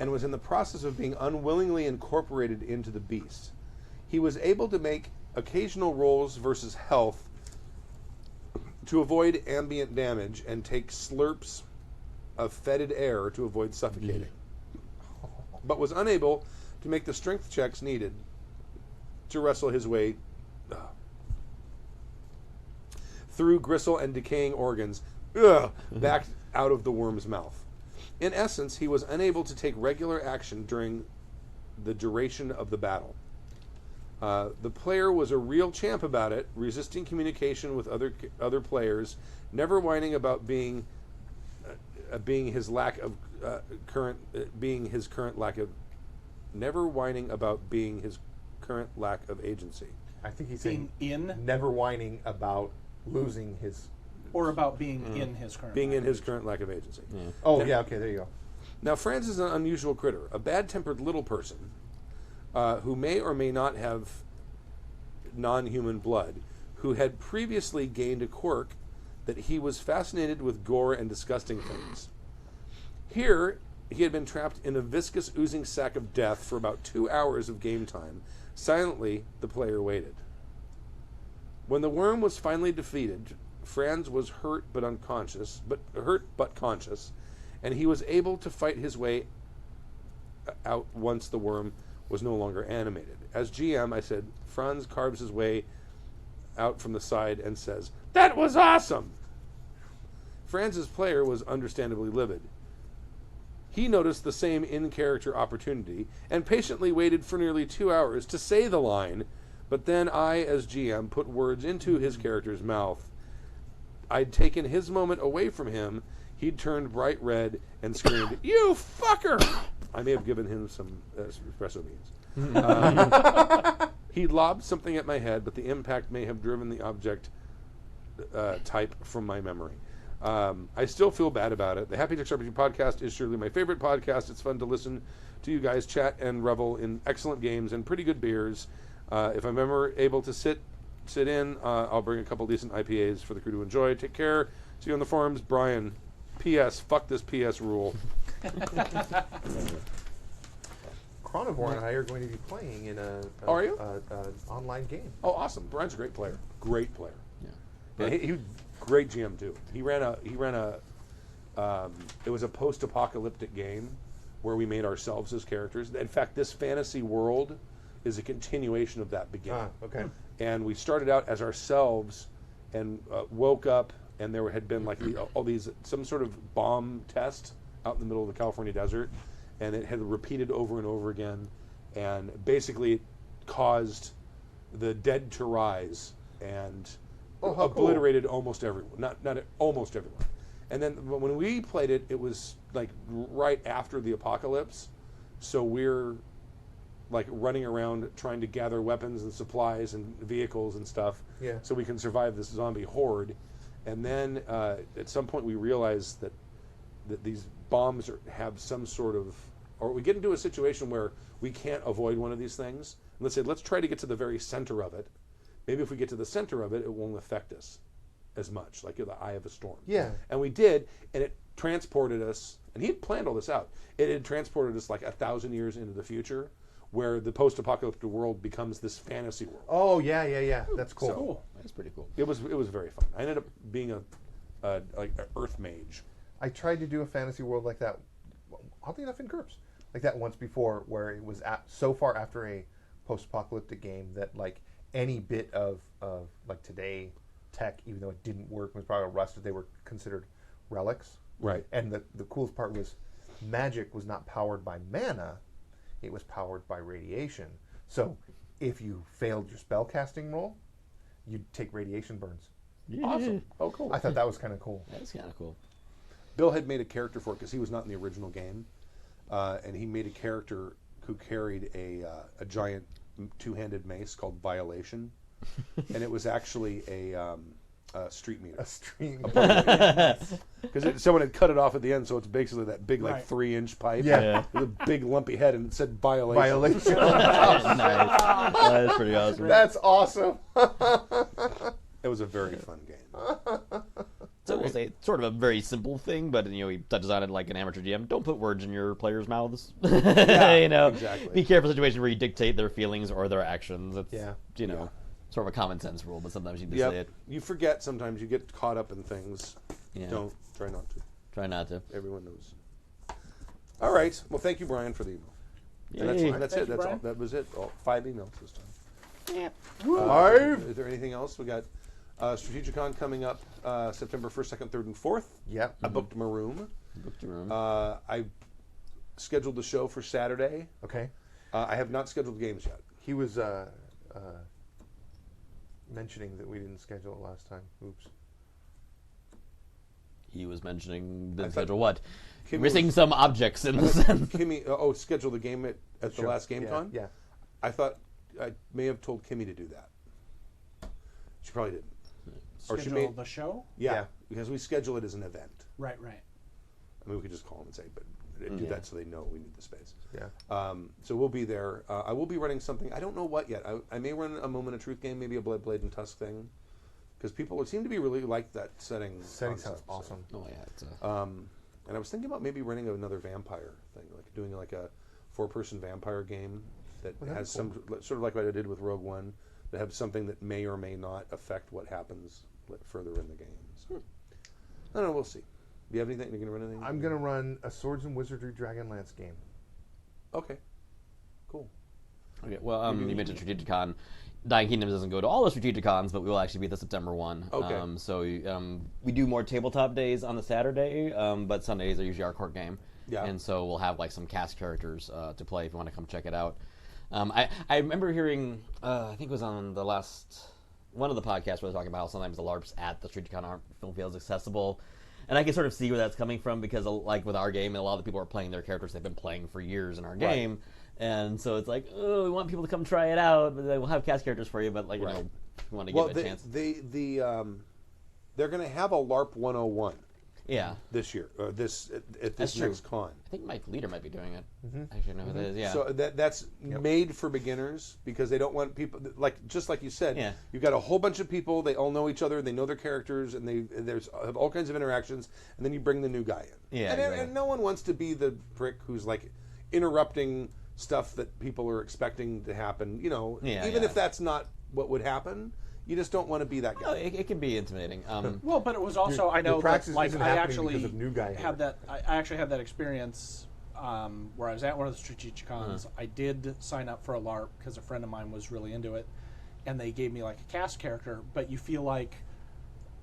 and was in the process of being unwillingly incorporated into the beast. He was able to make occasional rolls versus health to avoid ambient damage and take slurps of fetid air to avoid suffocating, but was unable to make the strength checks needed to wrestle his way through gristle and decaying organs back out of the worm's mouth. In essence, he was unable to take regular action during the duration of the battle. The player was a real champ about it, resisting communication with other players, never whining about being his lack of never whining about being his current lack of agency. I think he's saying in never whining about losing his. or about being in his current. Being in language. his current lack of agency. Oh, yeah, okay, there you go. Now, Franz is an unusual critter, a bad-tempered little person who may or may not have non-human blood, who had previously gained a quirk that he was fascinated with gore and disgusting things. Here, he had been trapped in a viscous, oozing sack of death for about 2 hours of game time. Silently, the player waited. When the worm was finally defeated, Franz was hurt but conscious, and he was able to fight his way out once the worm was no longer animated. As GM, I said, Franz carves his way out from the side and says, "That was awesome!" Franz's player was understandably livid. He noticed the same in-character opportunity and patiently waited for nearly 2 hours to say the line, but then I, as GM, put words into his character's mouth. I'd taken his moment away from him. He'd turned bright red and screamed, "You fucker!" I may have given him some espresso beans. He lobbed something at my head, but the impact may have driven the object type from my memory. I still feel bad about it. The Happy Jacks RPG podcast is surely my favorite podcast. It's fun to listen to you guys chat and revel in excellent games and pretty good beers. If I'm ever able to sit in, I'll bring a couple decent IPAs for the crew to enjoy. Take care. See you on the forums. Brian, P.S. Fuck this P.S. rule. Chronivore and I are going to be playing in Are you? online game. Oh, awesome. Brian's a great player. Great player. Yeah. Yeah, he great GM too. He ran a it was a post-apocalyptic game where we made ourselves as characters. In fact, this fantasy world is a continuation of that beginning. Okay. And we started out as ourselves and woke up, and there had been like all these some sort of bomb test out in the middle of the California desert, and it had repeated over and over again, and basically it caused the dead to rise and obliterated almost everyone. Not almost everyone. And then when we played it, it was like right after the apocalypse, so we're like running around trying to gather weapons and supplies and vehicles and stuff, so we can survive this zombie horde. And then at some point we realize that these bombs have some sort of, or we get into a situation where we can't avoid one of these things. Let's say, let's try to get to the very center of it. Maybe if we get to the center of it, it won't affect us as much, like the eye of a storm. Yeah. And we did, and it transported us, and he had planned all this out. It had transported us like 1,000 years into the future, where the post-apocalyptic world becomes this fantasy world. Oh, yeah. That's cool. So, That's pretty cool. It was very fun. I ended up being a earth mage. I tried to do a fantasy world like that, oddly enough, in GURPS, like that once before, where it was so far after a post-apocalyptic game that like any bit of like today tech, even though it didn't work, was probably rusted. They were considered relics. Right. And the coolest part was magic was not powered by mana; it was powered by radiation. So if you failed your spell casting roll, you'd take radiation burns. Awesome. Oh, cool. I thought that was kind of cool. That's kind of cool. Bill had made a character for it because he was not in the original game, and he made a character who carried a giant two-handed mace called Violation, and it was actually a street meter. A stream. Because someone had cut it off at the end, so it's basically that big, like, Right. 3-inch pipe Yeah. with a big lumpy head, and it said violation. Violation. Nice. That's pretty awesome. That's awesome. It was a very fun game. So we'll say it's sort of a very simple thing, but he touches on it like an amateur GM. Don't put words in your players' mouths. exactly. Be careful of situations where you dictate their feelings or their actions. It's Yeah. sort of a common sense rule, but sometimes you need to Yep. say it. You forget sometimes. You get caught up in things. Yeah. Don't. Try not to. Try not to. Everyone knows. All right. Well, thank you, Brian, for the email. And Yay. that's Thank it. you, That's all. Brian. That was it. All 5 emails this time. Five. Is there anything else? We got Strategicon coming up September 1st, 2nd, 3rd, and 4th. Yep. I booked my room. Booked your room. I scheduled the show for Saturday. Okay. I have not scheduled games yet. He was mentioning that we didn't schedule it last time. Oops. He was mentioning I the thought schedule what? Kimmy Missing was- some objects in the sense. Kimmy, schedule the game at the Sure. last Game Yeah, Con? Yeah. I thought I may have told Kimmy to do that. She probably didn't. Or she Schedule may- the show. Yeah, Yeah. because we schedule it as an event. Right. I mean, we could just call them and say, but do Yeah. that so they know we need the space. Yeah. So we'll be there. I will be running something. I don't know what yet. I may run a Moment of Truth game, maybe a Blood Blade and Tusk thing, because people seem to be really like that setting. Setting sounds concept, so. awesome. Oh yeah, it's And I was thinking about maybe running another vampire thing, like doing like a 4-person vampire game that Well, that'd has be cool. some sort of like what I did with Rogue One, that have something that may or may not affect what happens further in the game. So, I don't know. We'll see. Do you have anything? You're gonna run anything? I'm gonna run a Swords and Wizardry Dragonlance game. Okay. Cool. okay. Well, you mentioned Strategicon. Dying Kingdoms doesn't go to all the Strategicons, but we will actually be at the September one. Okay. So we do more tabletop days on the Saturday, but Sundays are usually our court game. Yeah. And so we'll have like some cast characters to play if you want to come check it out. I remember hearing, I think it was on the last one of the podcasts where they were talking about how sometimes the LARPs at the Strategicon aren't film fields accessible. And I can sort of see where that's coming from because, like with our game, a lot of the people are playing their characters they've been playing for years in our Right. game. And so it's like, oh, we want people to come try it out, but we'll have cast characters for you, but Right. we want to Well, give it a chance. they're going to have a LARP 101 Yeah, this year, or at this That's true. next con. I think Mike Leader might be doing it. Mhm. I actually know who that is. Yeah. So that's Yep. made for beginners because they don't want people just like you said. Yeah. You've got a whole bunch of people. They all know each other. They know their characters, and there's have all kinds of interactions. And then you bring the new guy in. Yeah, And, exactly. and no one wants to be the prick who's like interrupting stuff that people are expecting to happen. Yeah, even yeah. if that's not what would happen, you just don't want to be that No, guy. it can be intimidating. Well, but it was also I know that praxis like isn't I happening actually because of new guy had that. I actually had that experience where I was at one of the Strategicons. I did sign up for a LARP because a friend of mine was really into it, and they gave me like a cast character. But you feel like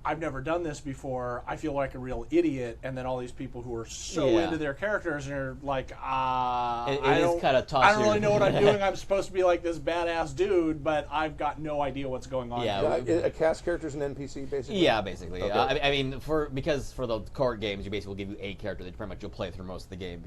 I've never done this before. I feel like a real idiot, and then all these people who are so Yeah. into their characters and are like, It I is don't, kinda toss I don't your- really know what I'm doing. I'm supposed to be like this badass dude, but I've got no idea what's going on. Yeah, A cast character's an NPC basically. Yeah, basically. Okay. I mean, because for the court games, you basically will give you a character that pretty much you'll play through most of the game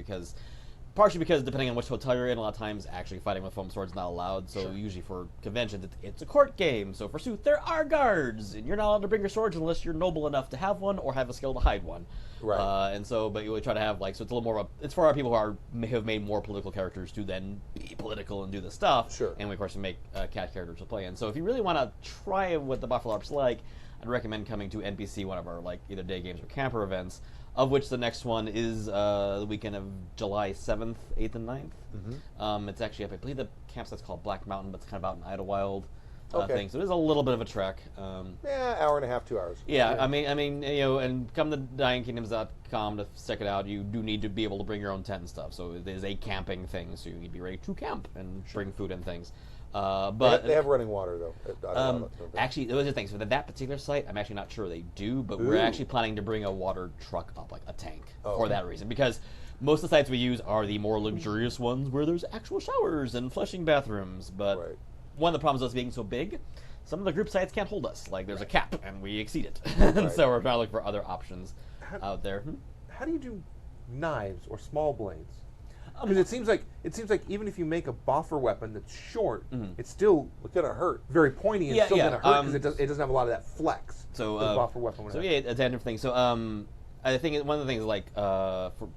partially because depending on which hotel you're in, a lot of times actually fighting with foam swords is not allowed. So usually for conventions, it's a court game. So for Sooth, there are guards, and you're not allowed to bring your swords unless you're noble enough to have one or have a skill to hide one. Right. And so, but you would try to have so it's a little more. It's for our people who have made more political characters to then be political and do the stuff. Sure. And we of course make cat characters to play in. So if you really want to try what the Buffalo LARP's like, I'd recommend coming to NPC, one of our either day games or camper events. Of which the next one is the weekend of July 7th, 8th, and 9th. Mm-hmm. It's actually up. I believe the campsite's called Black Mountain, but it's kind of out in Idlewild Okay. thing. So it is a little bit of a trek. Yeah, hour and a half, 2 hours. Yeah, I mean, and come to dyingkingdoms.com to check it out. You do need to be able to bring your own tent and stuff. So it is a camping thing. So you need to be ready to camp and bring food and things. But they have running water though. actually, those are things. So that particular site, I'm actually not sure they do, but we're Ooh. actually planning to bring a water truck up, like a tank, Oh. for that reason. Because most of the sites we use are the more luxurious ones where there's actual showers and flushing bathrooms. But Right. one of the problems with us being so big, some of the group sites can't hold us. Like there's a cap, and we exceed it. And Right. so we're trying to look for other options How- out there. How do you do knives or small blades? Because it seems like even if you make a boffer weapon that's short, it's still gonna hurt. Very pointy and still gonna hurt because it doesn't have a lot of that flex. So the boffer weapon. So yeah, it's a different thing. So I think one of the things like for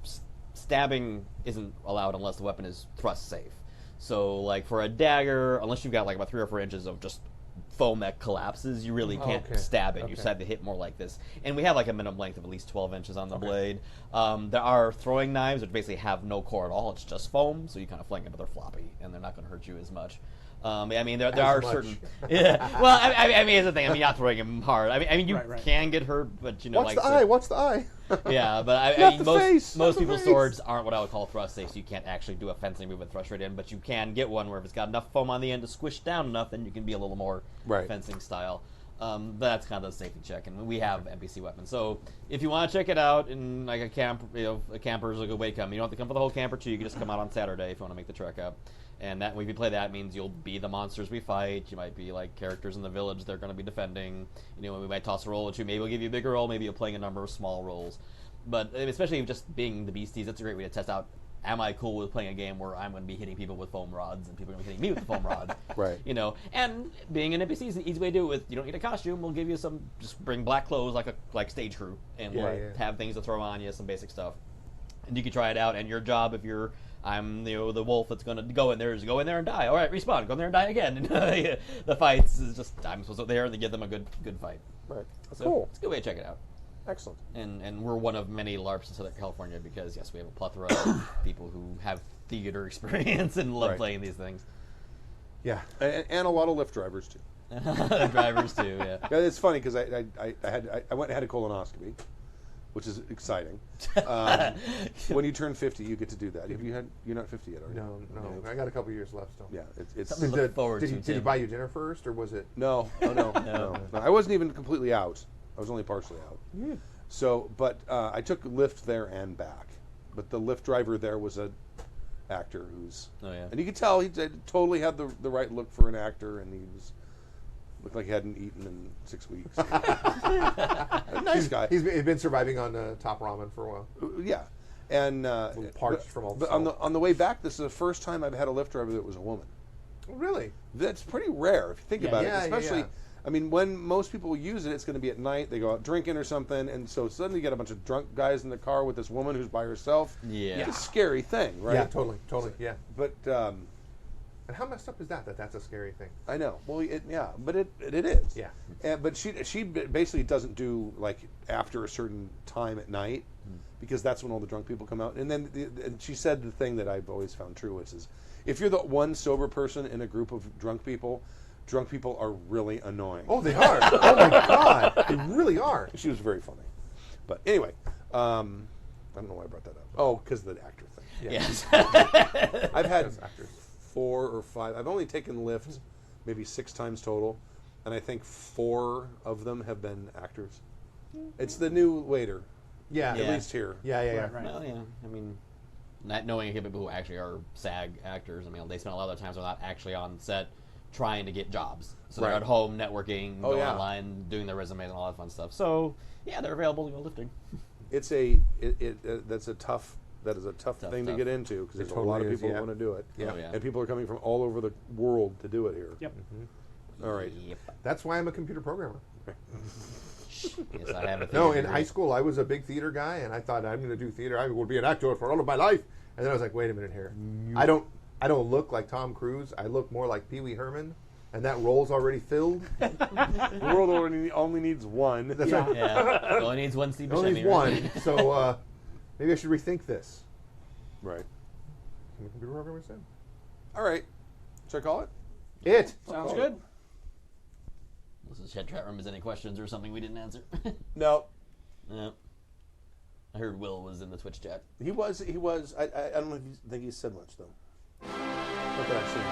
stabbing isn't allowed unless the weapon is thrust safe. So like for a dagger, unless you've got like about 3 or 4 inches of just foam that collapses, you really can't stab it. You just have to hit more like this. And we have like a minimum length of at least 12 inches on the blade. There are throwing knives which basically have no core at all. It's just foam, so you kind of fling it, but they're floppy and they're not going to hurt you as much. I mean, there are certain. Yeah. Well, I mean, here's the thing. I mean, you're not throwing him hard. I mean, you can get hurt, but you know, Watch the eye. Watch the eye. Yeah, but I mean, most people's swords aren't what I would call thrust safe, so you can't actually do a fencing move and thrust right in. But you can get one where if it's got enough foam on the end to squish down enough, then you can be a little more fencing style. That's kind of the safety check, and we have NPC weapons. So if you want to check it out in like a camp, a camper is a good way to come. You don't have to come for the whole camp or two. You can just come out on Saturday if you want to make the trek up. And that if you play that, means you'll be the monsters we fight. You might be like characters in the village they're going to be defending. You know, we might toss a roll or two. Maybe we'll give you a bigger roll. Maybe you're playing a number of small rolls. But especially just being the beasties, that's a great way to test out. Am I cool with playing a game where I'm going to be hitting people with foam rods and people are going to be hitting me with the foam rods? Right. You know, and being an NPC is an easy way to do it. With you don't need a costume. We'll give you some. Just bring black clothes like stage crew and have things to throw on you, some basic stuff, and you can try it out. And your job, if you're the wolf that's going to go in there, is go in there and die. All right, respawn. Go in there and die again. And the fights is just I'm supposed to go there and give them a good fight. Right. That's so cool. It's a good way to check it out. Excellent. And we're one of many LARPs in Southern California because, yes, we have a plethora of people who have theater experience and love playing these things. Yeah. And a lot of Lyft drivers, too. Drivers, too, yeah. It's funny because I went and had a colonoscopy, which is exciting. When you turn 50, you get to do that. You're not 50 yet, are you? No. I got a couple years left still. Yeah, it's something to look forward to. Did he buy you dinner first, or was it? No. I wasn't even completely out. I was only partially out. So, but I took Lyft there and back. But the Lyft driver there was a actor who's, and you could tell he totally had the right look for an actor, and he looked like he hadn't eaten in 6 weeks. A nice guy. He's been surviving on top ramen for a while. Yeah, and parched from all the but on the way back, this is the first time I've had a Lyft driver that was a woman. Really? That's pretty rare if you think about it, especially. I mean, when most people use it, it's going to be at night. They go out drinking or something, and so suddenly you get a bunch of drunk guys in the car with this woman who's by herself. Yeah, it's a scary thing, right? Yeah, totally, yeah. But and how messed up is that that's a scary thing? I know. Well, but it is. Yeah. But she basically doesn't do like after a certain time at night, because that's when all the drunk people come out. And then and she said the thing that I've always found true, which is, if you're the one sober person in a group of drunk people are really annoying. Oh, they are. Oh, my God. They really are. She was very funny. But anyway, I don't know why I brought that up. Oh, because of the actor thing. Yeah. Yes. I've had 4 or 5. I've only taken Lyft maybe 6 times total, and I think 4 of them have been actors. It's the new waiter. Yeah. At least here. Yeah. Right. Well, yeah. I mean, not knowing people who actually are SAG actors, I mean, they spend a lot of their times not actually on set trying to get jobs. So they're at home networking, going online, doing their resumes and all that fun stuff. So yeah, they're available to go lifting. It's that's a tough thing to get into, because there's a lot of people who want to do it. Yeah. And people are coming from all over the world to do it here. Yep. All right. Yep. That's why I'm a computer programmer. Yes, I have a No, in high school I was a big theater guy, and I thought I'm going to do theater. I will be an actor for all of my life. And then I was like, wait a minute here. I don't look like Tom Cruise. I look more like Pee Wee Herman, and that role's already filled. The world only needs one. That's right. Yeah. It only needs one Steve Buscemi. Only needs one. So maybe I should rethink this. Right. Computer programmer said. All right. Should I call it? It Sounds good. This is chat room. Is any questions or something we didn't answer? No. No. I heard Will was in the Twitch chat. He was. I don't think he said much, though. Not that I've seen.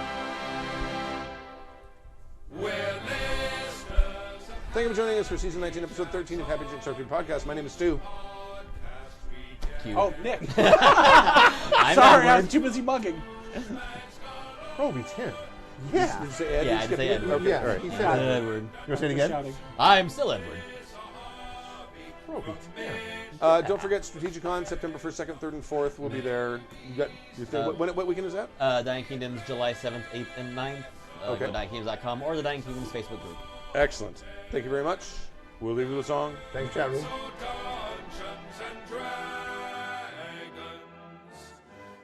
Thank you for joining us for Season 19, Episode 13 of Happy Jacks RPG Podcast. My name is Stu. Cute. Oh, Nick. I'm Sorry, I Edward. was too busy mugging. Oh, it's him. Yeah. Did you say Ed? Yeah, I'd say Edward. Okay, Yeah. all right. He said it. Edward. You want to say it again? Shouting. I'm still Edward. Don't forget Strategicon, September 1st, 2nd, 3rd, and 4th. We'll be there. You got your thing. What weekend is that? Dying Kingdoms, July 7th, 8th, and 9th. Okay. Go to DyingKingdoms.com or the Dying Kingdoms Facebook group. Excellent. Thank you very much. We'll leave you with a song. Thanks, chat room. Dungeons and Dragons,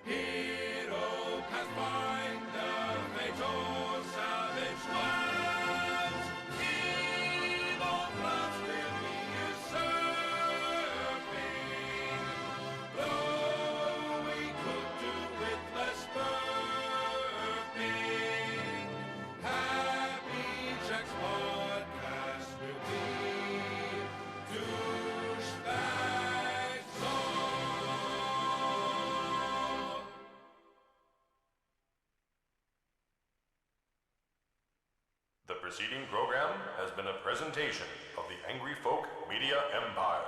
hero pathfinder, fate or savage lands, evil plans will be usurping, though we could do with less burping. Happy Jack's podcast will be douchebag song. The preceding program has been a presentation of the Angry Folk Media Empire.